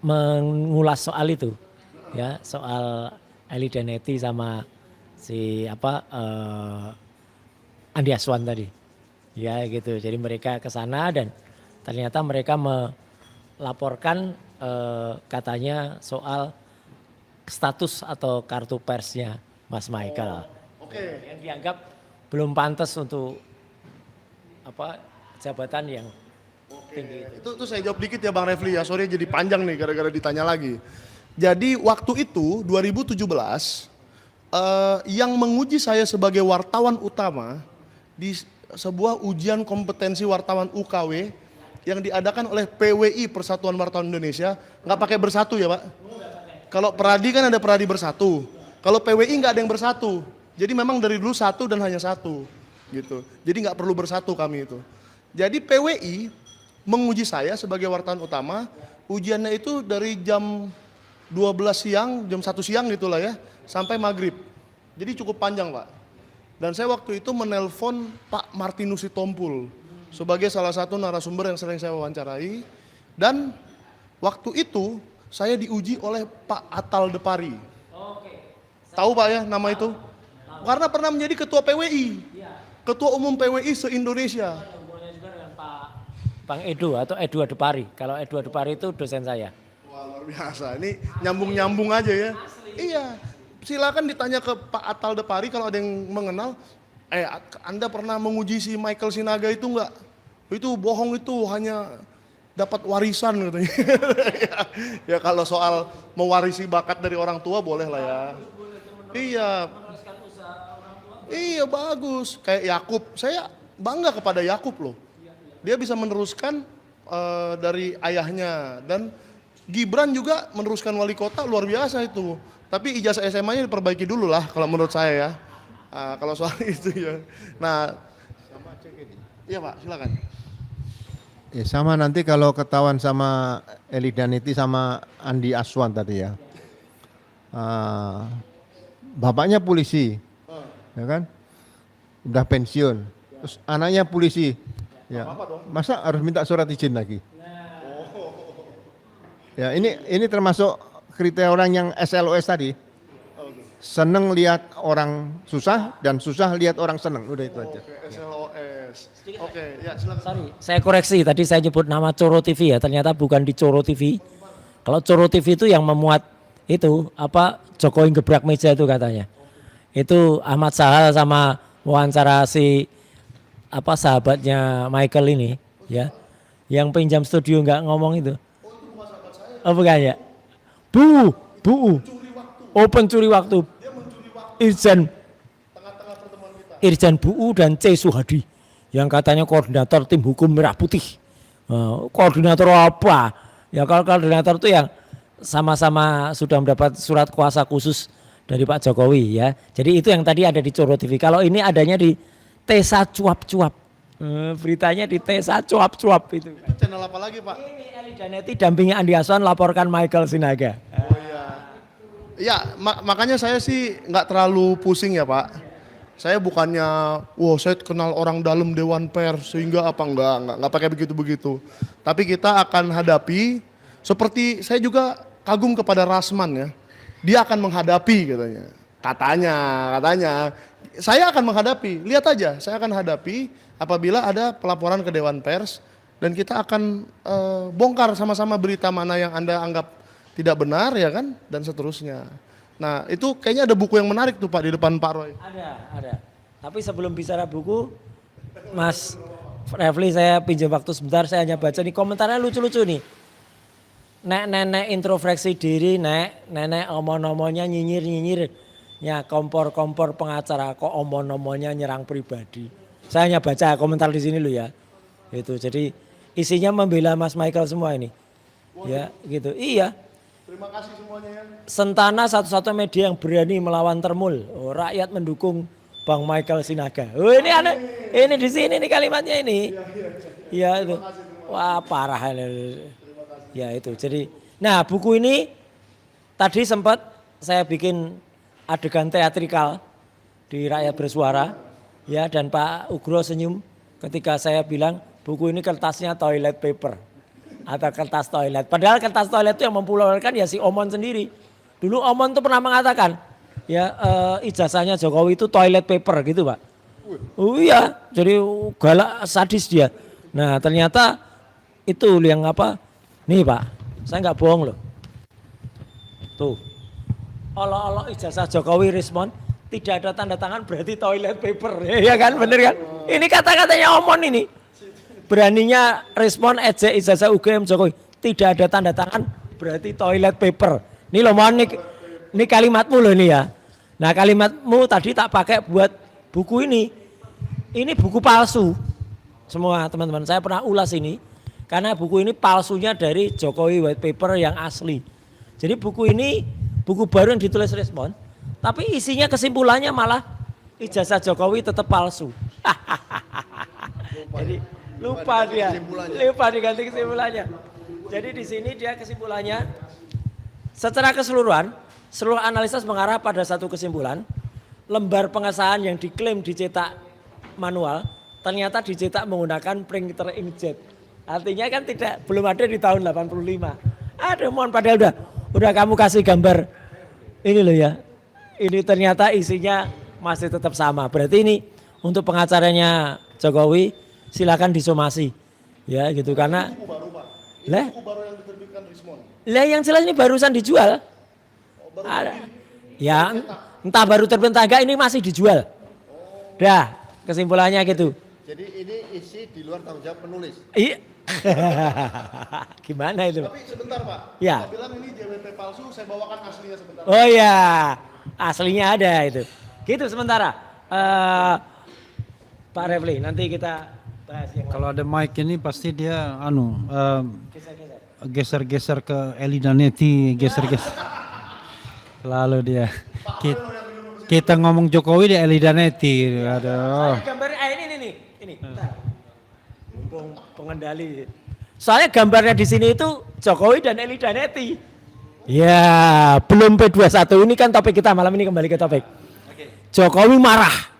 mengulas soal itu. Ya, soal Elida Neti sama si Andi Aswan tadi. Ya gitu. Jadi mereka ke sana dan ternyata mereka melaporkan katanya soal status atau kartu persnya Mas Michael. Oke. Yang dianggap belum pantas untuk jabatan yang tinggi itu. Itu saya jawab dikit ya Bang Refli ya. Sorry jadi panjang nih gara-gara ditanya lagi. Jadi waktu itu 2017 yang menguji saya sebagai wartawan utama di sebuah ujian kompetensi wartawan UKW yang diadakan oleh PWI Persatuan Wartawan Indonesia, nggak pakai bersatu ya Pak? Kalau Peradi kan ada Peradi bersatu, kalau PWI nggak ada yang bersatu, jadi memang dari dulu satu dan hanya satu, gitu. Jadi nggak perlu bersatu kami itu. Jadi PWI menguji saya sebagai wartawan utama, ujiannya itu dari jam 12 siang, jam 1 siang gitulah ya, sampai maghrib. Jadi cukup panjang Pak. Dan saya waktu itu menelpon Pak Martinus Sitompul sebagai salah satu narasumber yang sering saya wawancarai. Dan waktu itu saya diuji oleh Pak Atal Depari. Tahu Pak ya nama itu? Karena pernah menjadi ketua PWI. Ketua umum PWI se-Indonesia. Hubungannya juga dengan Bang Edo atau Edo Adepari. Kalau Edo Adepari itu dosen saya. Wah luar biasa, ini nyambung-nyambung aja ya. Iya, silakan ditanya ke Pak Atal Depari kalau ada yang mengenal. Anda pernah menguji si Michael Sinaga itu enggak? Itu bohong, itu hanya dapat warisan katanya. Ya kalau soal mewarisi bakat dari orang tua boleh lah ya. Iya. Iya bagus. Kayak Yakub, saya bangga kepada Yakub loh. Dia bisa meneruskan dari ayahnya dan Gibran juga meneruskan wali kota, luar biasa itu. Tapi ijazah SMA-nya diperbaiki dulu lah kalau menurut saya ya. Kalau soal itu ya. Nah, iya Pak, silakan. Ya sama nanti kalau ketahuan sama Elida Neti sama Andi Aswan tadi ya. Bapaknya polisi, ya kan? Udah pensiun. Terus anaknya polisi. Ya. Masa harus minta surat izin lagi? Ya, ini termasuk kriteria orang yang SLOS tadi. Seneng lihat orang susah dan susah lihat orang seneng. Udah itu aja. Oke, SLOS. Oke, ya silakan. Sorry, saya koreksi tadi saya nyebut nama Coro TV ya, ternyata bukan di Coro TV. Kalau Coro TV itu yang memuat itu Jokowi gebrak meja itu katanya. Itu Ahmad Sahal sama wawancara si sahabatnya Michael ini ya. Yang pinjam studio nggak ngomong itu. Oh bukan ya. Bu. Oh, pencuri waktu. Irjen BU dan C. Suhadi yang katanya koordinator tim hukum Merah Putih. Koordinator apa? Ya kalau koordinator itu yang sama-sama sudah mendapat surat kuasa khusus dari Pak Jokowi ya. Jadi itu yang tadi ada di Coro TV. Kalau ini adanya di Tesa Cuap-Cuap. Beritanya di Tesa Cuap-Cuap itu. Itu channel apa lagi Pak? Ini Eli Daneti dampingi Andi Aswan laporkan Michael Sinaga. Oh iya. Ya makanya saya sih nggak terlalu pusing ya Pak. Saya bukannya, wah saya kenal orang dalam Dewan Pers sehingga apa enggak pakai begitu-begitu. Tapi kita akan hadapi seperti saya juga kagum kepada Rasman ya. Dia akan menghadapi katanya. Katanya. Saya akan menghadapi, lihat aja saya akan hadapi apabila ada pelaporan ke Dewan Pers dan kita akan bongkar sama-sama berita mana yang Anda anggap tidak benar ya kan dan seterusnya. Nah itu kayaknya ada buku yang menarik tuh Pak di depan Pak Roy. Ada. Tapi sebelum bicara buku, Mas Refli saya pinjam waktu sebentar, saya hanya baca nih komentarnya lucu-lucu nih. Nenek introspeksi diri, nenek omong-omongnya nyinyir, ya kompor pengacara kok omong-omongnya nyerang pribadi. Saya hanya baca komentar di sini loh ya. Itu jadi isinya membela Mas Michael semua ini. Ya gitu. Iya. Terima kasih semuanya ya. Sentana satu-satunya media yang berani melawan termul. Oh, rakyat mendukung Bang Michael Sinaga. Oh ini ada, ini di sini nih kalimatnya ini. Iya itu. Wah parah ini. Ya itu. Jadi, nah buku ini tadi sempat saya bikin adegan teatrikal di Rakyat Bersuara. Ya dan Pak Ugro senyum ketika saya bilang buku ini kertasnya toilet paper. Atau kertas toilet. Padahal kertas toilet itu yang mempopulerkan ya si Omon sendiri. Dulu Omon tuh pernah mengatakan, ya ijazahnya Jokowi itu toilet paper gitu Pak. Oh iya, jadi galak sadis dia. Nah ternyata itu yang apa, nih Pak, saya nggak bohong loh. Tuh, olok-olok ijazah Jokowi respon, tidak ada tanda tangan berarti toilet paper. Ya kan, bener kan? Ini kata-katanya Omon ini. Beraninya respon ejek ijazah UGM Jokowi. Tidak ada tanda tangan berarti toilet paper. Ini loh mohon ini kalimatmu loh ini ya. Nah kalimatmu tadi tak pakai buat buku ini. Ini buku palsu. Semua teman-teman saya pernah ulas ini. Karena buku ini palsunya dari Jokowi white paper yang asli. Jadi buku ini buku baru yang ditulis respon. Tapi isinya kesimpulannya malah ijazah Jokowi tetap palsu. Jadi lupa diganti kesimpulannya. Jadi di sini dia kesimpulannya secara keseluruhan seluruh analisis mengarah pada satu kesimpulan. Lembar pengesahan yang diklaim dicetak manual ternyata dicetak menggunakan printer inkjet. Artinya kan belum ada di tahun 85. Aduh mohon padahal udah kamu kasih gambar ini loh ya. Ini ternyata isinya masih tetap sama. Berarti ini untuk pengacaranya Jokowi silakan disomasi ya gitu karena Buku baru yang diterbitkan Rismon. Lah yang jelas ini barusan dijual. Ada. Ya entah baru terbit enggak ini masih dijual. Dah kesimpulannya gitu. Jadi ini isi di luar tanggung jawab penulis. Iya. Gimana itu? Tapi sebentar Pak. Ya. Saya bilang ini JWP palsu, saya bawakan aslinya sebentar. Oh iya, aslinya ada itu. Gitu sementara. Pak Refli nanti kita bahas yang Kalau ada mic ini pasti dia geser-geser. geser-geser ke Eli Daneti, geser-geser. Lalu dia kita ngomong Jokowi di Eli Daneti. Aduh. Gambar ini. Bentar. Mumpung pengendali. Soalnya gambarnya di sini itu Jokowi dan Eli Daneti. Ya, belum P21 ini kan topik kita malam ini kembali ke topik. Jokowi marah.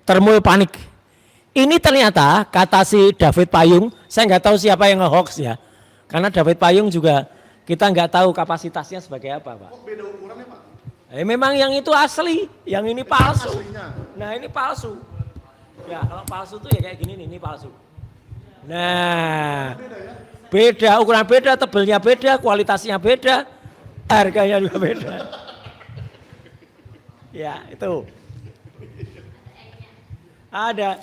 Termul panik. Ini ternyata kata si David Payung, saya nggak tahu siapa yang nge-hoax ya. Karena David Payung juga kita nggak tahu kapasitasnya sebagai apa Pak. Beda ukurannya Pak. Memang yang itu asli, yang ini palsu. Aslinya. Nah ini palsu. Ya kalau palsu tuh ya kayak gini nih, ini palsu. Nah beda, ukuran beda, tebelnya beda, kualitasnya beda, harganya juga beda. Ya itu. Ada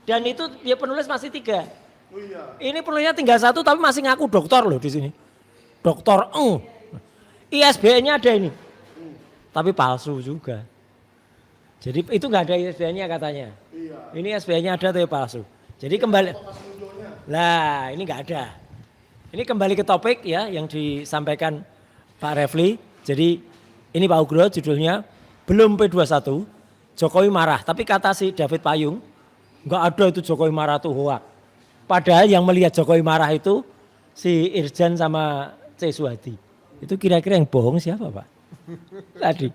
dan itu dia penulis masih 3. Oh iya. Ini penulisnya tinggal 1 tapi masih ngaku doktor loh di sini. Doktor ISBN-nya ada ini, tapi palsu juga. Jadi itu nggak ada ISBN-nya katanya. Ini ISBN-nya ada tapi palsu. Jadi kembali, lah ini nggak ada. Ini kembali ke topik ya yang disampaikan Pak Refli. Jadi ini Pak Ugro judulnya belum P21, Jokowi marah. Tapi kata si David Payung, nggak ada itu Jokowi marah tuh hoak. Padahal yang melihat Jokowi marah itu si Irjan sama C. Suhadi. Itu kira-kira yang bohong siapa Pak? Tadi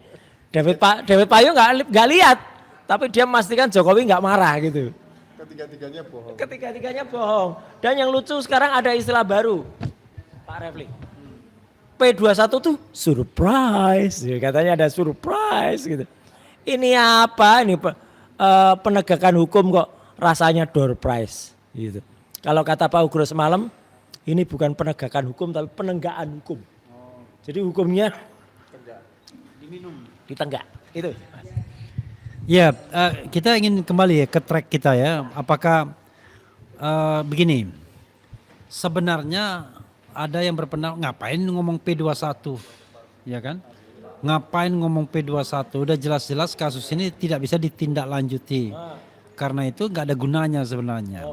David Payung nggak lihat, tapi dia memastikan Jokowi nggak marah gitu. Ketiga-tiganya bohong. Ketiga-tiganya bohong. Dan yang lucu sekarang ada istilah baru, Pak Refli. P21 tuh surprise, katanya ada surprise gitu. Ini apa? Ini penegakan hukum kok rasanya door prize gitu. Kalau kata Pak Ugro semalam, ini bukan penegakan hukum tapi penenggakan hukum. Jadi hukumnya ditenggak. Itu. Ya, kita ingin kembali ya ke track kita ya. Apakah begini? Sebenarnya ada yang berpendapat ngapain ngomong P21, ya kan? Ngapain ngomong P21? Udah jelas-jelas kasus ini tidak bisa ditindaklanjuti. Karena itu nggak ada gunanya sebenarnya.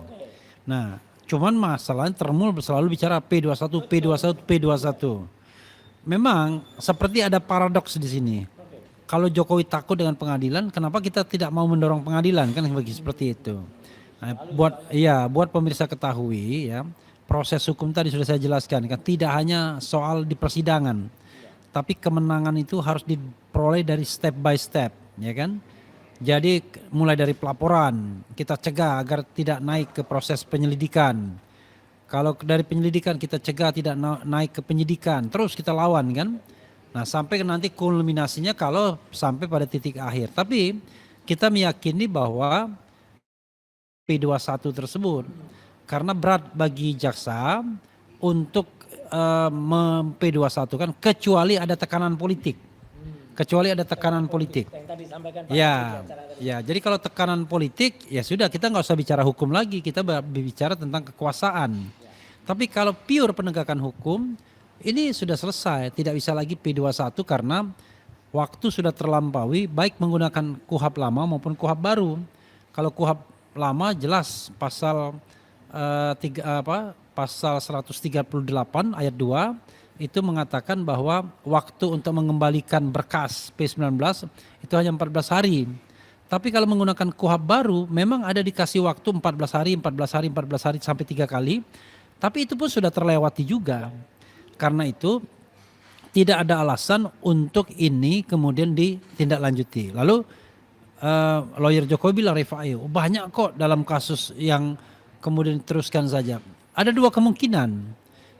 Nah, cuman masalahnya Termul selalu bicara P21, P21, P21. Memang seperti ada paradoks di sini. Kalau Jokowi takut dengan pengadilan, kenapa kita tidak mau mendorong pengadilan kan seperti itu. Nah, buat pemirsa ketahui ya, proses hukum tadi sudah saya jelaskan kan tidak hanya soal di persidangan, tapi kemenangan itu harus diperoleh dari step by step, ya kan? Jadi mulai dari pelaporan kita cegah agar tidak naik ke proses penyelidikan. Kalau dari penyelidikan kita cegah tidak naik ke penyidikan, terus kita lawan kan. Nah sampai nanti kulminasinya kalau sampai pada titik akhir. Tapi kita meyakini bahwa P21 tersebut karena berat bagi jaksa untuk P21 kan kecuali ada tekanan politik. Kecuali ada tekanan politik. Ya, ya. Jadi kalau tekanan politik ya sudah kita nggak usah bicara hukum lagi, kita bicara tentang kekuasaan. Tapi kalau pure penegakan hukum ini sudah selesai, tidak bisa lagi P21 karena waktu sudah terlampaui baik menggunakan KUHP lama maupun KUHP baru. Kalau KUHP lama jelas pasal pasal 138 ayat 2 itu mengatakan bahwa waktu untuk mengembalikan berkas P19 itu hanya 14 hari. Tapi kalau menggunakan KUHP baru memang ada dikasih waktu 14 hari, 14 hari, 14 hari sampai 3 kali. Tapi itu pun sudah terlewati juga. Karena itu tidak ada alasan untuk ini kemudian ditindaklanjuti. Lalu lawyer Jokowi bilang Rifai, banyak kok dalam kasus yang kemudian diteruskan saja. Ada dua kemungkinan.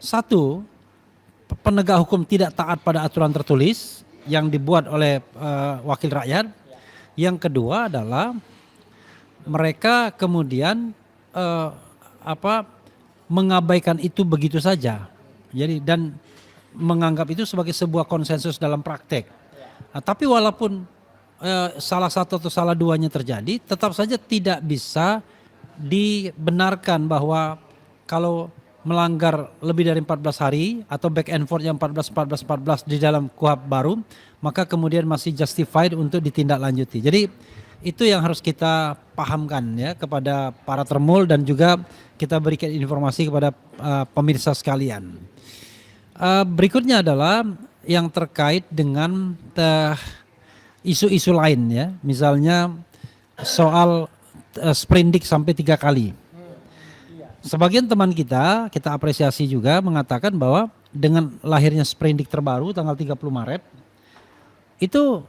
Satu, penegak hukum tidak taat pada aturan tertulis yang dibuat oleh wakil rakyat. Yang kedua adalah mereka kemudian mengabaikan itu begitu saja. Jadi dan menganggap itu sebagai sebuah konsensus dalam praktek. Nah, tapi walaupun salah satu atau salah duanya terjadi, tetap saja tidak bisa dibenarkan bahwa kalau melanggar lebih dari 14 hari atau back and forth yang 14 di dalam KUHP baru, maka kemudian masih justified untuk ditindaklanjuti. Jadi itu yang harus kita pahamkan ya kepada para Termul dan juga kita berikan informasi kepada pemirsa sekalian. Berikutnya adalah yang terkait dengan isu-isu lain ya, misalnya soal sprindik sampai 3 kali. Sebagian teman kita apresiasi juga mengatakan bahwa dengan lahirnya sprindik terbaru tanggal 30 Maret itu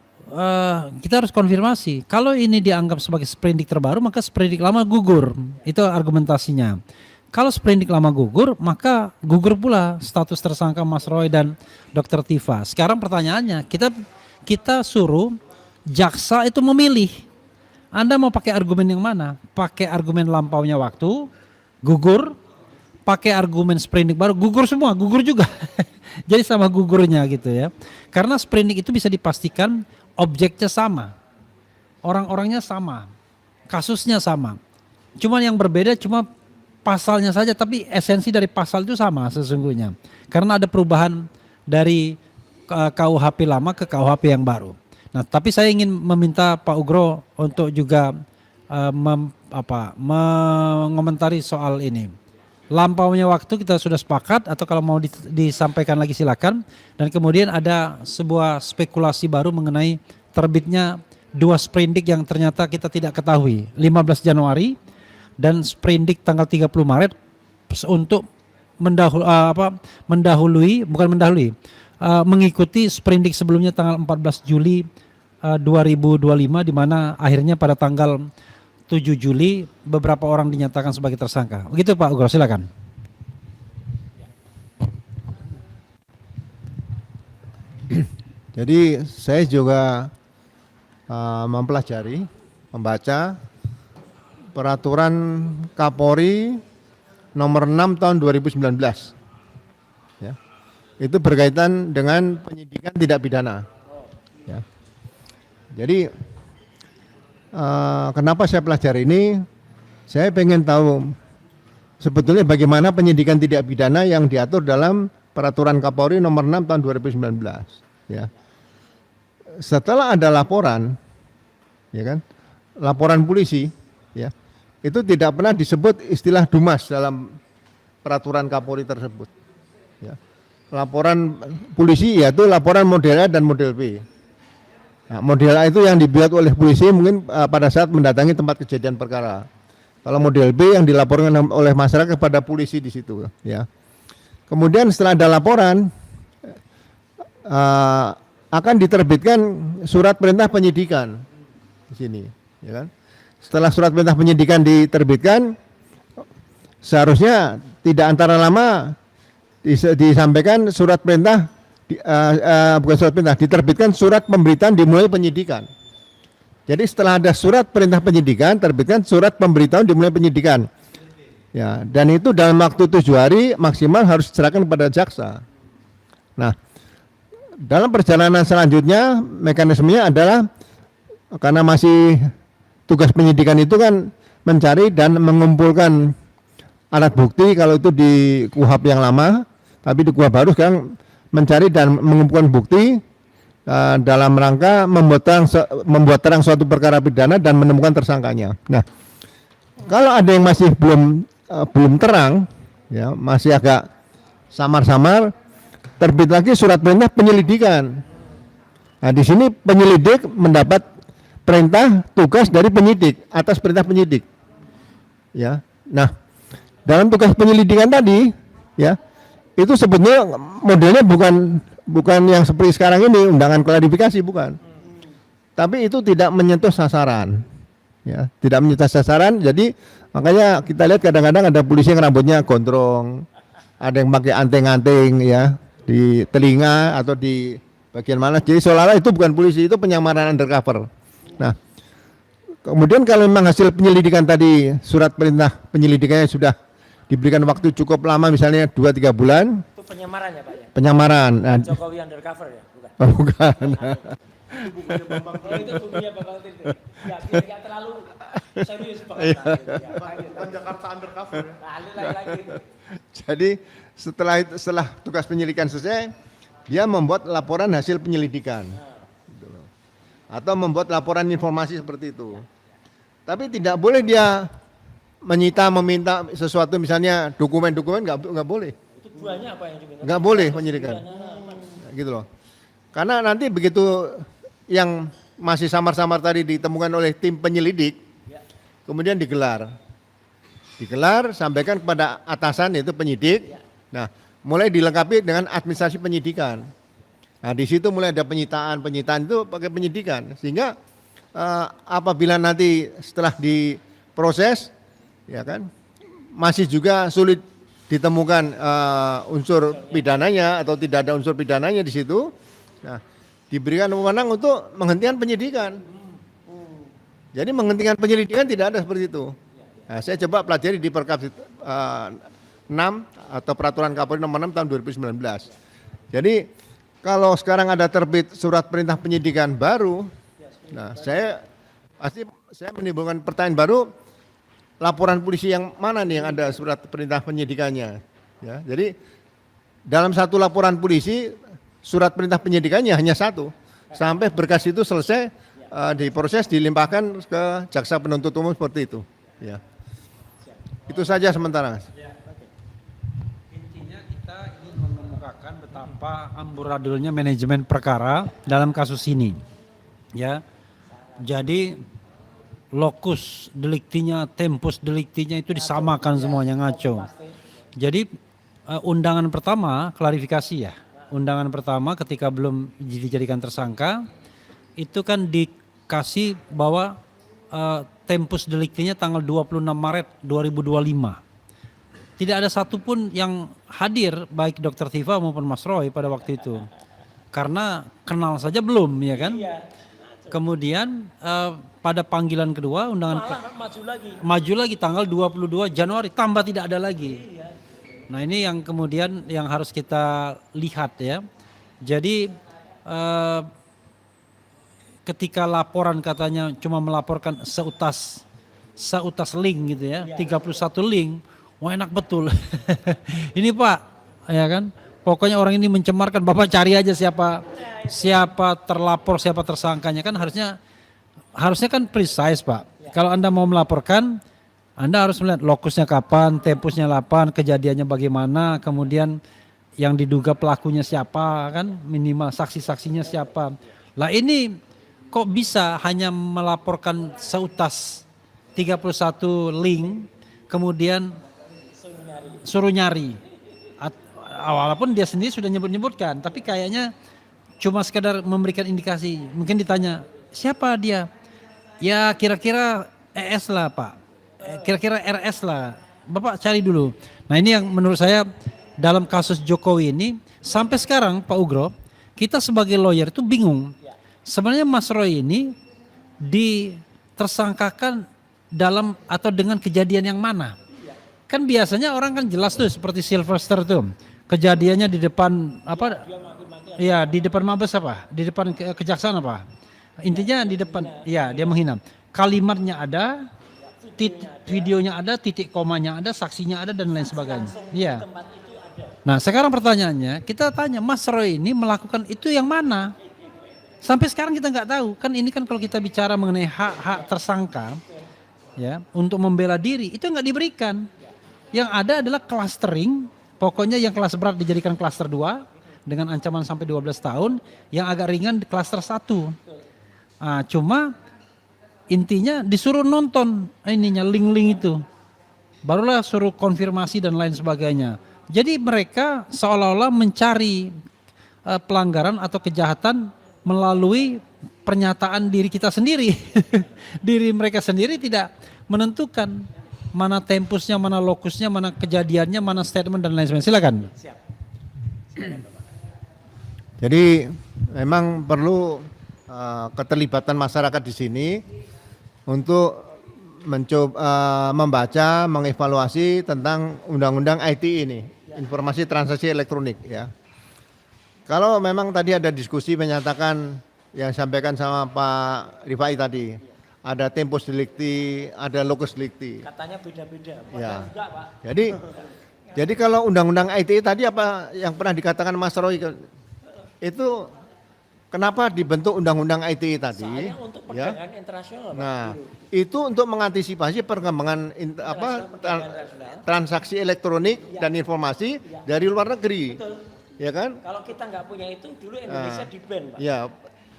kita harus konfirmasi. Kalau ini dianggap sebagai sprindik terbaru maka sprindik lama gugur. Itu argumentasinya. Kalau sprindik lama gugur maka gugur pula status tersangka Mas Roy dan Dr. Tifa. Sekarang pertanyaannya kita suruh jaksa itu memilih. Anda mau pakai argumen yang mana? Pakai argumen lampaunya waktu gugur, pakai argumen sprindik baru gugur semua, gugur juga. Jadi sama gugurnya gitu ya. Karena sprindik itu bisa dipastikan objeknya sama, orang-orangnya sama, kasusnya sama. Cuma yang berbeda cuma pasalnya saja, tapi esensi dari pasal itu sama sesungguhnya. Karena ada perubahan dari KUHP lama ke KUHP yang baru. Nah, tapi saya ingin meminta Pak Ugro untuk juga mengomentari soal ini. Lampaunya waktu kita sudah sepakat atau kalau mau disampaikan lagi silakan. Dan kemudian ada sebuah spekulasi baru mengenai terbitnya 2 sprindik yang ternyata kita tidak ketahui. 15 Januari dan sprindik tanggal 30 Maret untuk mengikuti sprindik sebelumnya tanggal 14 Juli 2025 di mana akhirnya pada tanggal 7 Juli beberapa orang dinyatakan sebagai tersangka. Begitu Pak Ugro, silakan. Jadi saya juga mempelajari, membaca peraturan Kapolri nomor 6 tahun 2019. Ya. Itu berkaitan dengan penyidikan tidak pidana. Ya. Jadi kenapa saya pelajari ini? Saya pengen tahu sebetulnya bagaimana penyidikan tidak pidana yang diatur dalam peraturan Kapolri nomor 6 tahun 2019. Ya. Setelah ada laporan, ya kan, laporan polisi, ya, itu tidak pernah disebut istilah Dumas dalam peraturan Kapolri tersebut. Ya. Laporan polisi yaitu laporan model A dan model B. Nah, model A itu yang dibuat oleh polisi mungkin pada saat mendatangi tempat kejadian perkara. Kalau model B yang dilaporkan oleh masyarakat kepada polisi di situ, ya. Kemudian setelah ada laporan akan diterbitkan surat perintah penyidikan di sini, ya kan? Setelah surat perintah penyidikan diterbitkan, seharusnya tidak antara lama disampaikan surat perintah. Bukan surat perintah, diterbitkan surat pemberitaan dimulai penyidikan. Jadi setelah ada surat perintah penyidikan, terbitkan surat pemberitahuan dimulai penyidikan. Ya, dan itu dalam waktu 7 hari maksimal harus diserahkan kepada jaksa. Nah, dalam perjalanan selanjutnya mekanismenya adalah karena masih tugas penyidikan itu kan mencari dan mengumpulkan alat bukti kalau itu di KUHP yang lama, tapi di KUHP baru sekarang mencari dan mengumpulkan bukti dalam rangka membuat terang suatu perkara pidana dan menemukan tersangkanya. Nah, kalau ada yang masih belum terang, ya masih agak samar-samar, terbit lagi surat perintah penyelidikan. Nah, di sini penyelidik mendapat perintah tugas dari penyidik atas perintah penyidik. Ya, nah dalam tugas penyelidikan tadi, ya. Itu sebetulnya modelnya bukan yang seperti sekarang ini, undangan klarifikasi, bukan. Tapi itu tidak menyentuh sasaran. Ya, tidak menyentuh sasaran, jadi makanya kita lihat kadang-kadang ada polisi yang rambutnya gondrong, ada yang pakai anting-anting ya di telinga atau di bagian mana. Jadi seolah-olah itu bukan polisi, itu penyamaran undercover. Nah, kemudian kalau memang hasil penyelidikan tadi, surat perintah penyelidikannya sudah diberikan waktu cukup lama, misalnya 2-3 bulan. Itu penyamaran ya Pak ya? Penyamaran. Nah, Jokowi undercover ya? Bukan? oh, bukan. Oh itu bukunya Bambang Tirta. Ya biar nggak terlalu serius Pak. Bukan Jakarta undercover ya. Nah, lagi. Jadi setelah tugas penyelidikan selesai, dia membuat laporan hasil penyelidikan. Gitu loh. Atau membuat laporan informasi seperti itu. Tapi tidak boleh dia meminta sesuatu, misalnya dokumen-dokumen nggak boleh. Itu buahnya apa yang diminta? Nggak boleh penyidikan. Gitu loh. Karena nanti begitu yang masih samar-samar tadi ditemukan oleh tim penyelidik, kemudian digelar, sampaikan kepada atasan yaitu penyidik. Nah, mulai dilengkapi dengan administrasi penyidikan. Nah, di situ mulai ada penyitaan itu pakai penyidikan, sehingga apabila nanti setelah diproses, ya kan, masih juga sulit ditemukan unsur pidananya atau tidak ada unsur pidananya di situ. Nah, diberikan wewenang untuk menghentikan penyidikan. Jadi menghentikan penyelidikan tidak ada seperti itu. Nah, saya coba pelajari di Perkap 6 atau Peraturan Kapolri nomor 6 tahun 2019. Jadi kalau sekarang ada terbit surat perintah penyidikan baru, nah saya menimbulkan pertanyaan baru. Laporan polisi yang mana nih yang ada surat perintah penyidikannya? Ya, jadi dalam satu laporan polisi surat perintah penyidikannya hanya satu. Sampai berkas itu selesai diproses dilimpahkan ke jaksa penuntut umum seperti itu. Ya. Itu saja sementara, Mas. Intinya kita ingin mengemukakan betapa amburadulnya manajemen perkara dalam kasus ini. Ya. Jadi lokus deliktinya, tempus deliktinya itu disamakan semuanya, ngaco. Jadi undangan pertama klarifikasi ya. Undangan pertama ketika belum dijadikan tersangka itu kan dikasih bahwa tempus deliktinya tanggal 26 Maret 2025. Tidak ada satupun yang hadir baik Dr. Tifa maupun Mas Roy pada waktu itu. Karena kenal saja belum ya kan. Kemudian pada panggilan kedua undangan maju lagi tanggal 22 Januari tambah tidak ada lagi. Nah ini yang kemudian yang harus kita lihat ya. Jadi ketika laporan katanya cuma melaporkan seutas link gitu ya, 31 link, wah enak betul. Ini Pak, ya kan, pokoknya orang ini mencemarkan, Bapak cari aja siapa terlapor, siapa tersangkanya, kan harusnya kan precise Pak. Kalau Anda mau melaporkan, Anda harus melihat lokusnya kapan, tempusnya kapan, kejadiannya bagaimana, kemudian yang diduga pelakunya siapa kan, minimal saksi-saksinya siapa. Lah ini kok bisa hanya melaporkan seutas 31 link, kemudian suruh nyari. Walaupun dia sendiri sudah nyebut-nyebutkan, tapi kayaknya cuma sekedar memberikan indikasi. Mungkin ditanya, siapa dia? Ya kira-kira ES lah Pak, kira-kira RS lah. Bapak cari dulu. Nah ini yang menurut saya dalam kasus Jokowi ini, sampai sekarang Pak Ugro, kita sebagai lawyer itu bingung. Sebenarnya Mas Roy ini ditersangkakan dalam atau dengan kejadian yang mana? Kan biasanya orang kan jelas tuh seperti Sylvester tuh. Kejadiannya di depan apa? Ya, di depan Mabes apa? Di depan kejaksaan apa? Intinya di depan, ya dia menghina. Kalimatnya ada, videonya ada, titik komanya ada, saksinya ada dan lain sebagainya. Iya. Nah, sekarang pertanyaannya, kita tanya Mas Roy ini melakukan itu yang mana? Sampai sekarang kita nggak tahu. Kan ini kan kalau kita bicara mengenai hak-hak tersangka, ya, untuk membela diri itu nggak diberikan. Yang ada adalah clustering. Pokoknya yang kelas berat dijadikan klaster 2 dengan ancaman sampai 12 tahun, yang agak ringan di klaster 1. Nah, cuma intinya disuruh nonton ininya link-link itu. Barulah suruh konfirmasi dan lain sebagainya. Jadi mereka seolah-olah mencari pelanggaran atau kejahatan melalui pernyataan diri kita sendiri. Diri mereka sendiri tidak menentukan mana tempusnya, mana lokusnya, mana kejadiannya, mana statement dan lain sebagainya. Silakan. Jadi memang perlu keterlibatan masyarakat di sini untuk mencoba membaca, mengevaluasi tentang undang-undang IT ini, informasi transaksi elektronik ya. Kalau memang tadi ada diskusi menyatakan yang disampaikan sama Pak Rifai tadi, ada tempus delicti, ada locus delicti. Katanya beda-beda. Ya. Enggak, Pak. Jadi kalau undang-undang ITE tadi apa yang pernah dikatakan Mas Roy itu kenapa dibentuk undang-undang ITE tadi? Soalnya untuk perdagangan internasional. Nah, itu untuk mengantisipasi perkembangan transaksi elektronik dan informasi dari luar negeri. Betul. Ya kan? Kalau kita nggak punya itu, dulu Indonesia di-ban, Pak. Ya,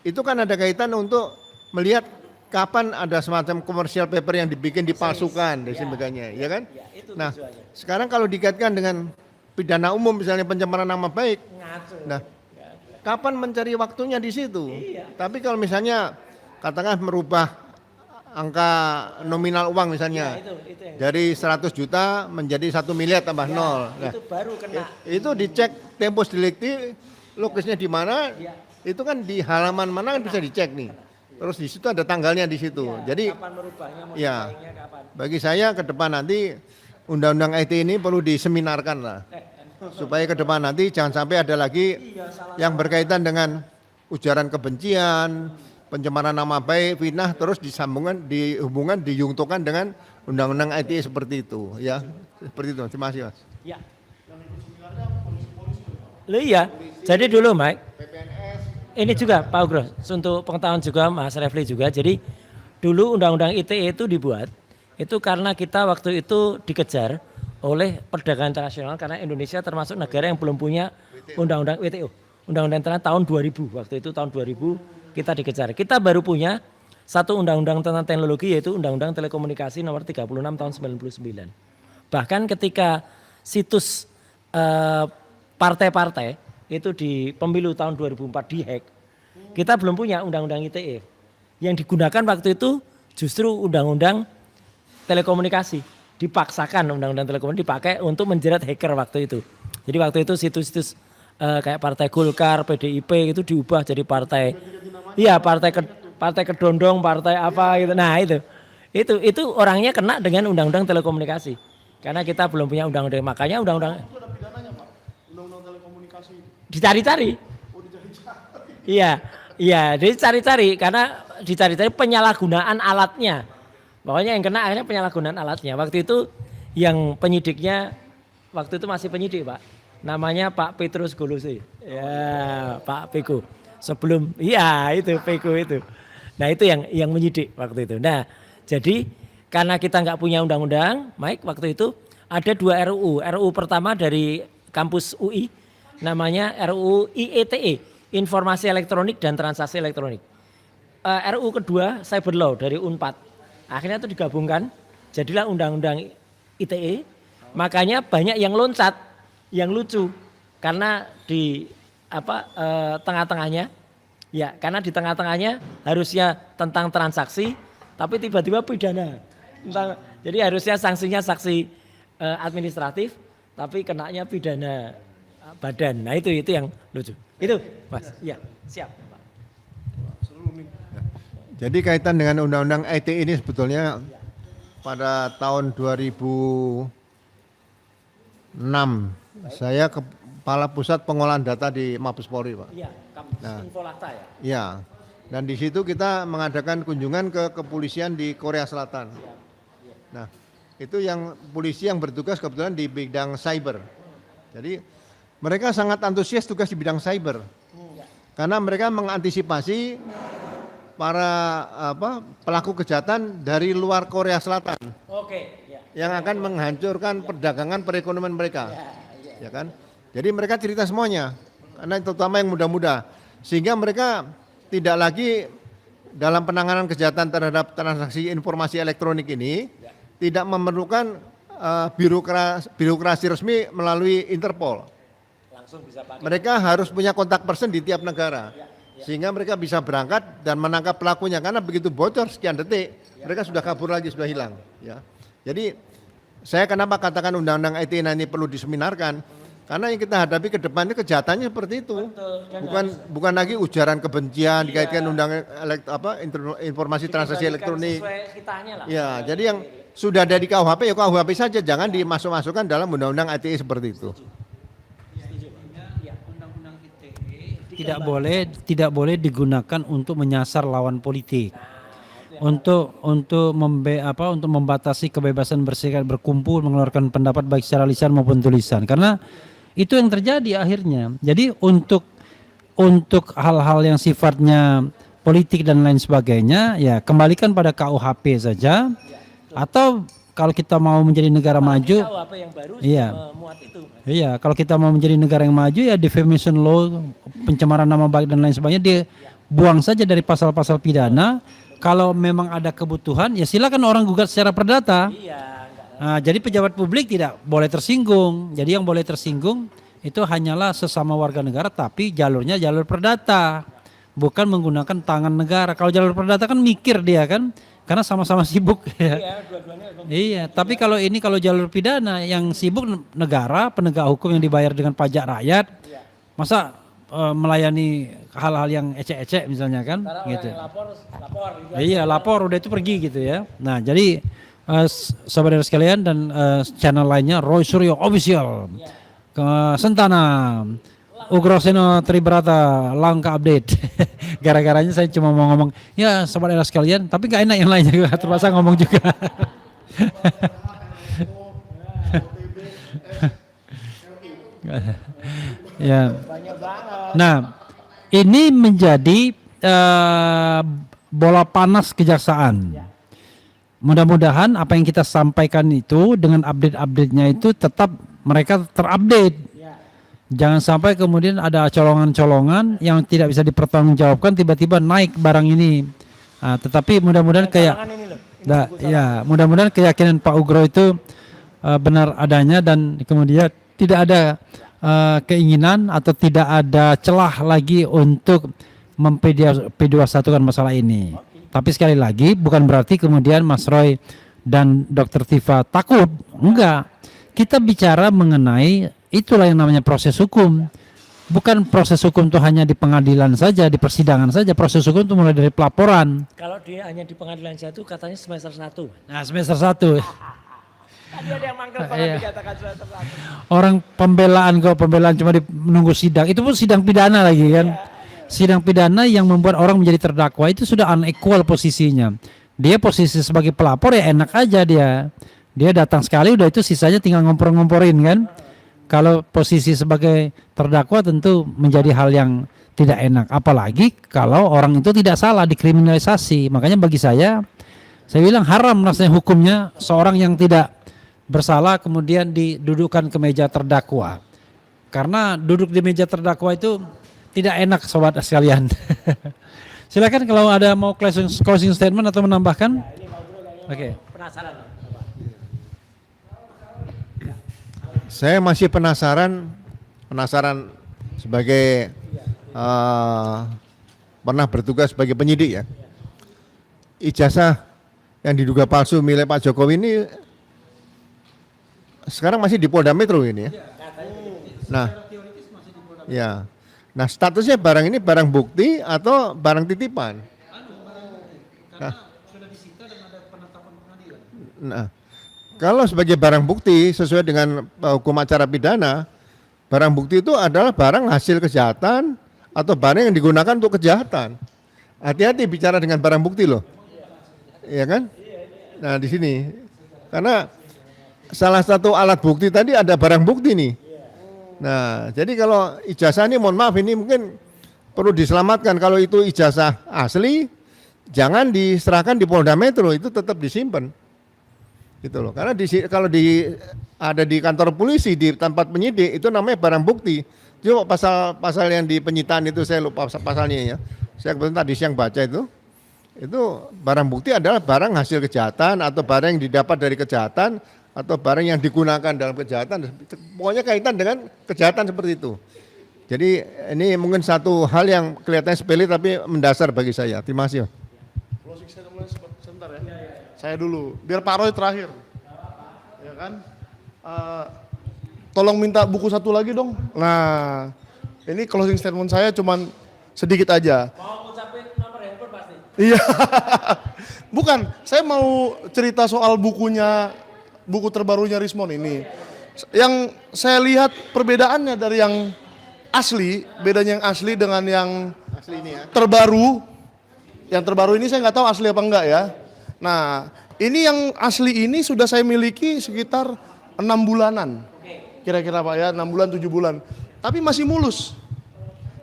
itu kan ada kaitan untuk melihat kapan ada semacam commercial paper yang dibikin dipalsukan dan sebagainya, ya kan? Ya, itu Nah, tujuannya. sekarang kalau dikaitkan dengan pidana umum misalnya pencemaran nama baik, Ngaco. nah, kapan mencari waktunya di situ? Tapi kalau misalnya katakan merubah angka nominal uang misalnya itu yang dari 100 juta menjadi 1 miliar tambah nol. Nah, itu baru kena. itu dicek tempus delicti, lokasnya di mana, itu kan di halaman mana kan bisa dicek nih. Terus di situ ada tanggalnya di situ. Jadi Kapan merubahnya, ya, modifikasinya kapan. bagi saya ke depan nanti undang-undang IT ini perlu diseminarkan lah. Supaya ke depan nanti jangan sampai ada lagi yang berkaitan dengan ujaran kebencian, pencemaran nama baik, fitnah, terus dihubungkan, diyungtukan dengan undang-undang ITE seperti itu, ya. Seperti itu. Terima kasih, Mas. Ya. Iya. Jadi dulu, Mike, ini juga Pak Ugro, untuk pengetahuan juga Mas Refli juga. Jadi dulu Undang-Undang ITE itu dibuat itu karena kita waktu itu dikejar oleh perdagangan internasional karena Indonesia termasuk negara yang belum punya Undang-Undang WTO. Undang-Undang internasional tahun 2000, waktu itu tahun 2000 kita dikejar. Kita baru punya satu undang-undang tentang teknologi yaitu Undang-Undang Telekomunikasi nomor 36 tahun 99. Bahkan ketika situs partai-partai itu di pemilu tahun 2004 dihack, kita belum punya undang-undang ITE. Yang digunakan waktu itu justru undang-undang telekomunikasi. Dipaksakan undang-undang telekomunikasi dipakai untuk menjerat hacker waktu itu. Jadi waktu itu situs-situs kayak Partai Golkar, PDIP itu diubah jadi partai. Iya, partai kedondong, partai apa gitu. Nah, itu orangnya kena dengan undang-undang telekomunikasi. Karena kita belum punya undang-undang, makanya undang-undang dicari-cari. Iya, jadi cari-cari karena dicari-cari penyalahgunaan alatnya. Pokoknya yang kena akhirnya penyalahgunaan alatnya. Waktu itu yang penyidiknya waktu itu masih penyidik, Pak. Namanya Pak Petrus Golosi. Ya, Pak Peko. Sebelum itu Peko itu. Nah, itu yang menyidik waktu itu. Nah, jadi karena kita nggak punya undang-undang, Mike, waktu itu ada 2 RUU. RUU pertama dari kampus UI namanya RUU IETE, Informasi Elektronik dan Transaksi Elektronik. RUU kedua Cyber Law dari Unpad. Akhirnya itu digabungkan, jadilah Undang-Undang ITE. Makanya banyak yang loncat, yang lucu karena di tengah-tengahnya, ya karena di tengah-tengahnya harusnya tentang transaksi, tapi tiba-tiba pidana. Jadi harusnya sanksinya sanksi administratif, tapi kenanya pidana badan. Nah itu yang lucu. Itu Mas, ya siap Pak. Jadi kaitan dengan Undang-Undang IT ini sebetulnya pada tahun 2006 saya Kepala Pusat Pengolahan Data di Mabes Polri, Pak. Iya, kampus Infolakta ya. Iya. Dan di situ kita mengadakan kunjungan ke kepolisian di Korea Selatan. Nah, itu yang polisi yang bertugas kebetulan di bidang cyber. Jadi mereka sangat antusias tugas di bidang cyber. Karena mereka mengantisipasi para pelaku kejahatan dari luar Korea Selatan. Oke, ya. Yang akan menghancurkan perdagangan perekonomian mereka. Ya kan? Jadi mereka cerita semuanya. Karena terutama yang muda-muda. Sehingga mereka tidak lagi dalam penanganan kejahatan terhadap transaksi informasi elektronik ini tidak memerlukan birokrasi resmi melalui Interpol. Langsung bisa pakai. Mereka harus punya kontak person di tiap negara. Sehingga mereka bisa berangkat dan menangkap pelakunya karena begitu bocor sekian detik mereka sudah kabur lagi, sudah hilang, ya. Jadi saya kenapa katakan Undang-Undang ITE ini perlu diseminarkan? Karena yang kita hadapi ke depan ini kejahatannya seperti itu. Bukan lagi ujaran kebencian dikaitkan informasi transaksi elektronik. Ya, jadi yang sudah ada di KUHP ya KUHP saja, jangan dimasuk-masukkan dalam Undang-Undang ITE seperti itu. Tidak boleh digunakan untuk menyasar lawan politik. Untuk membatasi kebebasan berserikat, berkumpul, mengeluarkan pendapat baik secara lisan maupun tulisan. Karena itu yang terjadi akhirnya. Jadi untuk hal-hal yang sifatnya politik dan lain sebagainya, ya kembalikan pada KUHP saja. Atau kalau kita mau menjadi negara maju, KUHP yang baru memuat itu. Iya, kalau kita mau menjadi negara yang maju ya defamation law, pencemaran nama baik dan lain sebagainya dibuang saja dari pasal-pasal pidana. Kalau memang ada kebutuhan ya silakan orang gugat secara perdata. Nah, jadi pejabat publik tidak boleh tersinggung. Jadi yang boleh tersinggung itu hanyalah sesama warga negara tapi jalurnya jalur perdata. Bukan menggunakan tangan negara. Kalau jalur perdata kan mikir dia kan karena sama-sama sibuk ya. Iya, tapi kalau jalur pidana yang sibuk negara, penegak hukum yang dibayar dengan pajak rakyat. Masa melayani hal-hal yang ecek-ecek misalnya kan gitu. Lapor Iya, lapor udah itu pergi gitu ya. Nah, jadi saudara sekalian dan channel lainnya Roy Suryo Official. Ke Sentana Ugroseno Tribrata Langka Update. Gara-garanya saya cuma mau ngomong ya saudara sekalian, tapi gak enak yang lainnya juga terpaksa ngomong juga. Ya. Nah, ini menjadi bola panas kejaksaan. Mudah-mudahan apa yang kita sampaikan itu dengan update-update-nya itu tetap mereka terupdate. Jangan sampai kemudian ada colongan-colongan yang tidak bisa dipertanggungjawabkan tiba-tiba naik barang ini. Tetapi mudah-mudahan mudah-mudahan keyakinan Pak Ugro itu benar adanya dan kemudian tidak ada keinginan atau tidak ada celah lagi untuk mempeduasatukan masalah ini. Tapi sekali lagi bukan berarti kemudian Mas Roy dan Dr. Tifa takut. Enggak. Kita bicara mengenai itulah yang namanya proses hukum. Bukan proses hukum itu hanya di pengadilan saja, di persidangan saja. Proses hukum itu mulai dari pelaporan. Kalau dia hanya di pengadilan satu katanya semester 1. Nah, semester 1. Tadi ada yang mangkel banget dikatakan semester 1. Orang pembelaan cuma menunggu sidang. Itu pun sidang pidana lagi kan. Sidang pidana yang membuat orang menjadi terdakwa itu sudah unequal posisinya. Dia posisi sebagai pelapor ya enak aja dia. Dia datang sekali udah itu sisanya tinggal ngompor-ngomporin kan. Kalau posisi sebagai terdakwa tentu menjadi hal yang tidak enak. Apalagi kalau orang itu tidak salah dikriminalisasi. Makanya bagi saya bilang haram rasanya hukumnya seorang yang tidak bersalah kemudian didudukkan ke meja terdakwa. Karena duduk di meja terdakwa itu tidak enak sobat sekalian. Silakan kalau ada mau closing statement atau menambahkan. Oke. Penasaran. Saya masih penasaran sebagai pernah bertugas sebagai penyidik ya. Ijazah yang diduga palsu milik Pak Jokowi ini sekarang masih di Polda Metro ini ya. Nah, ya. Nah, statusnya barang ini barang bukti atau barang titipan? Nah, kalau sebagai barang bukti sesuai dengan hukum acara pidana, barang bukti itu adalah barang hasil kejahatan atau barang yang digunakan untuk kejahatan. Hati-hati bicara dengan barang bukti loh. Iya kan? Nah, di sini. Karena salah satu alat bukti tadi ada barang bukti nih. Nah, jadi kalau ijazah ini mohon maaf ini mungkin perlu diselamatkan. Kalau itu ijazah asli, jangan diserahkan di Polda Metro, itu tetap disimpan. Gitu loh. Karena kalau ada di kantor polisi di tempat penyidik itu namanya barang bukti. Coba pasal yang di penyitaan itu saya lupa pasalnya ya. Saya kebetulan tadi siang baca itu barang bukti adalah barang hasil kejahatan atau barang yang didapat dari kejahatan atau barang yang digunakan dalam kejahatan, pokoknya kaitan dengan kejahatan seperti itu. Jadi ini mungkin satu hal yang kelihatannya sepele tapi mendasar bagi saya. Terima kasih. Closing statement sebentar ya. Saya dulu, biar Pak Roy terakhir. Ya kan? Tolong minta buku satu lagi dong. Nah, ini closing statement saya cuman sedikit aja. Mau ngucapin nomor handphone pasti. Iya. Bukan, saya mau cerita soal buku terbarunya Rismon ini. Yang saya lihat perbedaannya dari yang asli, bedanya yang asli dengan yang Asli ini ya. terbaru. Yang terbaru ini saya nggak tahu asli apa enggak ya. Nah, ini yang asli ini sudah saya miliki sekitar 6 bulanan. Kira-kira Pak ya, 6 bulan, 7 bulan. Tapi masih mulus.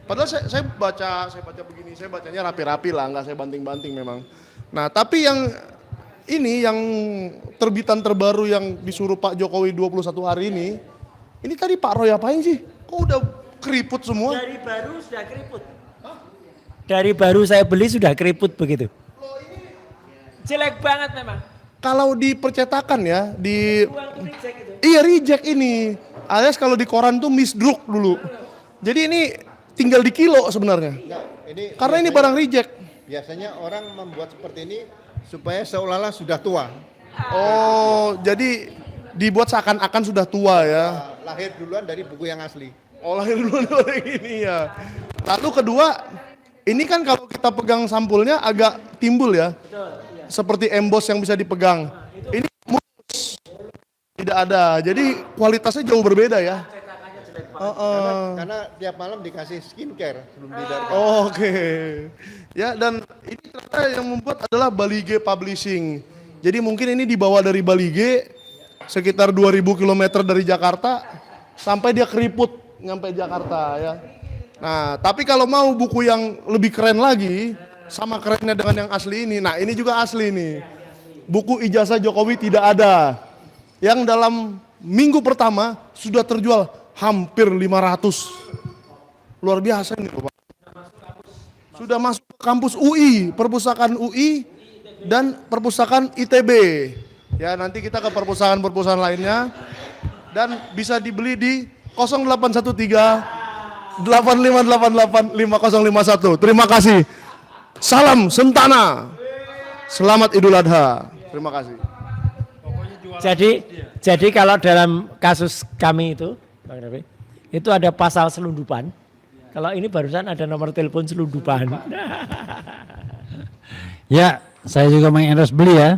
Padahal saya baca begini, saya bacanya rapi-rapi lah, nggak saya banting-banting memang. Nah, tapi yang ini yang terbitan terbaru yang disuruh Pak Jokowi 21 hari ini tadi Pak Roy apain sih? Kok udah keriput semua? Dari baru sudah keriput. Dari baru saya beli sudah keriput begitu. Jelek banget memang. Kalau di percetakan ya, di Uang reject itu. iya reject ini. Alias kalau di koran tuh misdruk dulu. Jadi ini tinggal di kilo sebenarnya. Karena ini barang reject. Biasanya orang membuat seperti ini supaya seolah-olah sudah tua. Oh, jadi dibuat seakan-akan sudah tua ya. Lahir duluan dari buku yang asli. Oh, lahir duluan dari ini ya. Lalu kedua, ini kan kalau kita pegang sampulnya agak timbul ya. Seperti emboss yang bisa dipegang. Ini mulus. Tidak ada. Jadi kualitasnya jauh berbeda ya. Karena tiap malam dikasih skincare sebelum tidur. Oke. Ya, dan ini ternyata yang membuat adalah Balige Publishing. Jadi mungkin ini dibawa dari Balige sekitar 2000 km dari Jakarta sampai dia keriput nyampe Jakarta ya. Nah, tapi kalau mau buku yang lebih keren lagi, sama kerennya dengan yang asli ini, nah ini juga asli nih. Buku ijazah Jokowi tidak ada. Yang dalam minggu pertama sudah terjual hampir 500. Luar biasa ini Pak. Sudah masuk ke kampus UI, perpustakaan UI dan perpustakaan ITB. Ya, nanti kita ke perpustakaan-perpustakaan lainnya dan bisa dibeli di 0813 8588 5051. Terima kasih. Salam Sentana. Selamat Idul Adha. Terima kasih. Jadi kalau dalam kasus kami itu, Bang Rafi, itu ada pasal selundupan. Kalau ini barusan ada nomor telepon selundupan. Ya, saya juga mengendorse beli ya.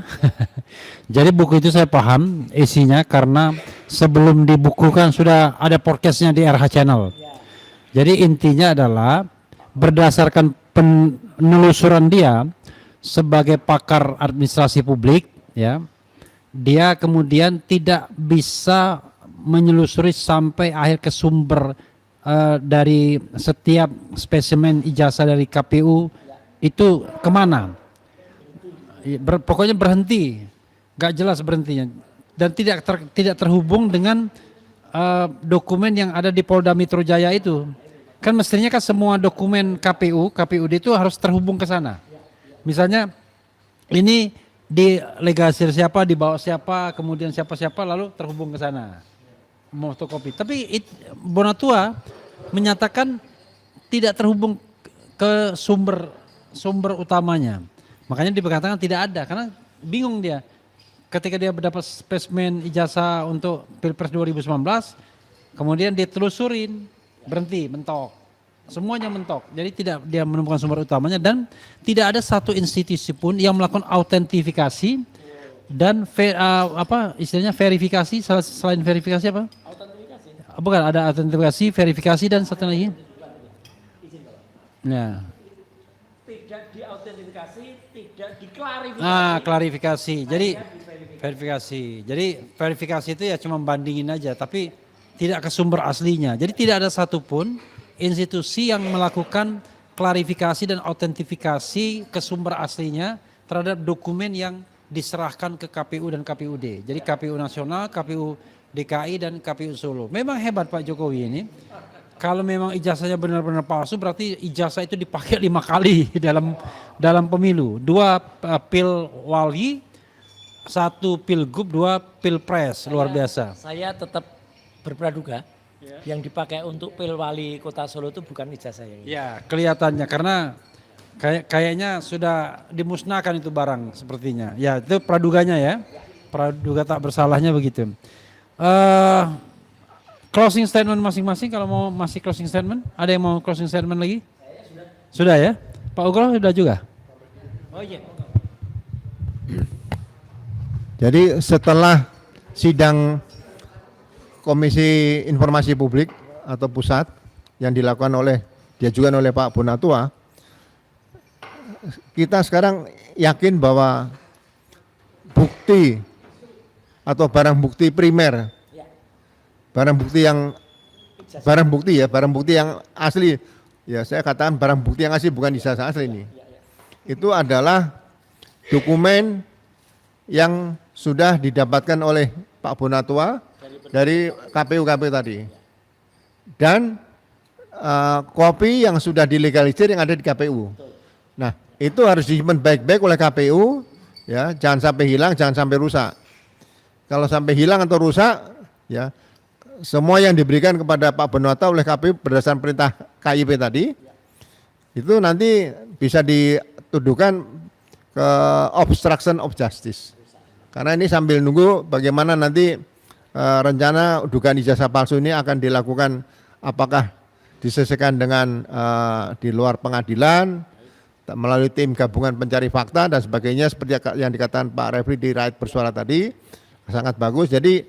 Jadi buku itu saya paham isinya karena sebelum dibukukan sudah ada podcastnya di RH Channel. Jadi intinya adalah berdasarkan penelusuran dia sebagai pakar administrasi publik, ya, dia kemudian tidak bisa menyelusuri sampai akhir ke sumber dari setiap spesimen ijazah dari KPU itu kemana. Pokoknya berhenti, nggak jelas berhentinya, dan tidak terhubung dengan dokumen yang ada di Polda Metro Jaya itu. Kan mestinya kan semua dokumen KPUD itu harus terhubung ke sana. Misalnya ini dilegalisir siapa, dibawa siapa, kemudian siapa-siapa lalu terhubung ke sana. Fotokopi. Tapi Bonatua menyatakan tidak terhubung ke sumber utamanya. Makanya dikatakan tidak ada karena bingung dia. Ketika dia mendapat spesimen ijazah untuk Pilpres 2019, kemudian ditelusurin, berhenti, mentok. Semuanya mentok. Jadi tidak dia menemukan sumber utamanya dan tidak ada satu institusi pun yang melakukan autentifikasi dan istilahnya verifikasi, selain verifikasi apa? Autentikasi. Bukan, ada autentifikasi, verifikasi dan satu lagi. Ya. Tidak diautentifikasi, tidak diklarifikasi. Klarifikasi. Jadi verifikasi. Jadi verifikasi itu ya cuma bandingin aja, tapi tidak ke sumber aslinya. Jadi tidak ada satupun institusi yang melakukan klarifikasi dan autentifikasi ke sumber aslinya terhadap dokumen yang diserahkan ke KPU dan KPUD. Jadi KPU Nasional, KPU DKI dan KPU Solo. Memang hebat Pak Jokowi ini. Kalau memang ijazahnya benar-benar palsu, berarti ijazah itu dipakai 5 kali dalam pemilu. 2 pil wali, 1 pilgub, 2 pilpres, luar biasa. Saya tetap berpraduga yang dipakai untuk pil wali kota Solo itu bukan ijazah yang ini. Ya, kelihatannya karena kayaknya sudah dimusnahkan itu barang sepertinya. Ya, itu praduganya ya. Praduga tak bersalahnya begitu. Closing statement masing-masing, kalau mau masih closing statement, ada yang mau closing statement lagi? Sudah ya? Pak Ugro sudah juga? Oh iya. Jadi setelah sidang Komisi Informasi Publik atau Pusat yang diajukan oleh Pak Bonatua, kita sekarang yakin bahwa bukti atau barang bukti primer, barang bukti yang asli, ya saya katakan barang bukti yang asli bukan ijazah asli ini, itu adalah dokumen yang sudah didapatkan oleh Pak Bonatua dari KPU tadi, dan kopi yang sudah dilegalisir yang ada di KPU. Nah, itu harus disimpan baik-baik oleh KPU, ya, jangan sampai hilang, jangan sampai rusak. Kalau sampai hilang atau rusak, ya, semua yang diberikan kepada Pak Bonatua oleh KPU berdasarkan perintah KIP tadi, itu nanti bisa dituduhkan ke obstruction of justice. Karena ini sambil nunggu bagaimana nanti rencana dugaan ijazah palsu ini akan dilakukan, apakah diselesaikan dengan di luar pengadilan, melalui tim gabungan pencari fakta dan sebagainya, seperti yang dikatakan Pak Refli di Rakyat Bersuara tadi, sangat bagus. Jadi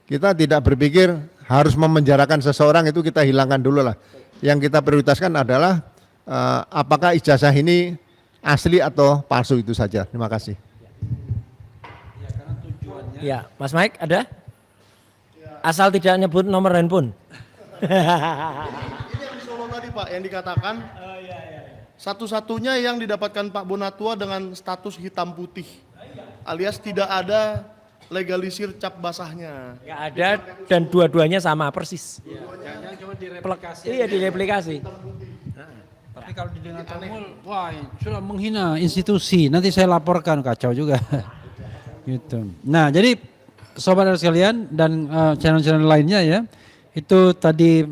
kita tidak berpikir harus memenjarakan seseorang, itu kita hilangkan dulu lah. Yang kita prioritaskan adalah apakah ijazah ini asli atau palsu, itu saja. Terima kasih. Ya, Mas Mike ada? Asal tidak nyebut nomor handphone. Ini yang di Solo tadi tadi Pak yang dikatakan satu-satunya yang didapatkan Pak Bonatua dengan status hitam putih alias tidak ada legalisir cap basahnya. Nggak ada dan dua-duanya sama persis. Jangan cuma direplikasi. Iya direplikasi. Tapi kalau didengar Tamul, wah sudah menghina institusi. Nanti saya laporkan, kacau juga. Gitu. Nah, jadi sobat sekalian dan channel-channel lainnya ya, itu tadi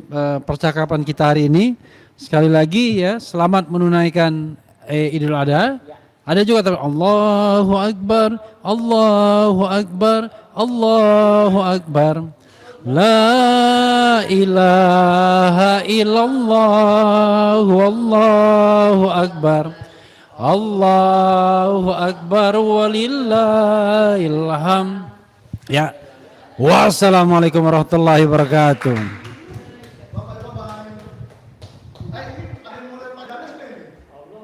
percakapan kita hari ini. Sekali lagi ya, selamat menunaikan Idul Adha. Ada juga Allahu Akbar, Allahu Akbar, Allahu Akbar. La ilaha illallah, wallahu akbar. Allahu akbar walillahil hamd. Ya. Wassalamualaikum warahmatullahi wabarakatuh.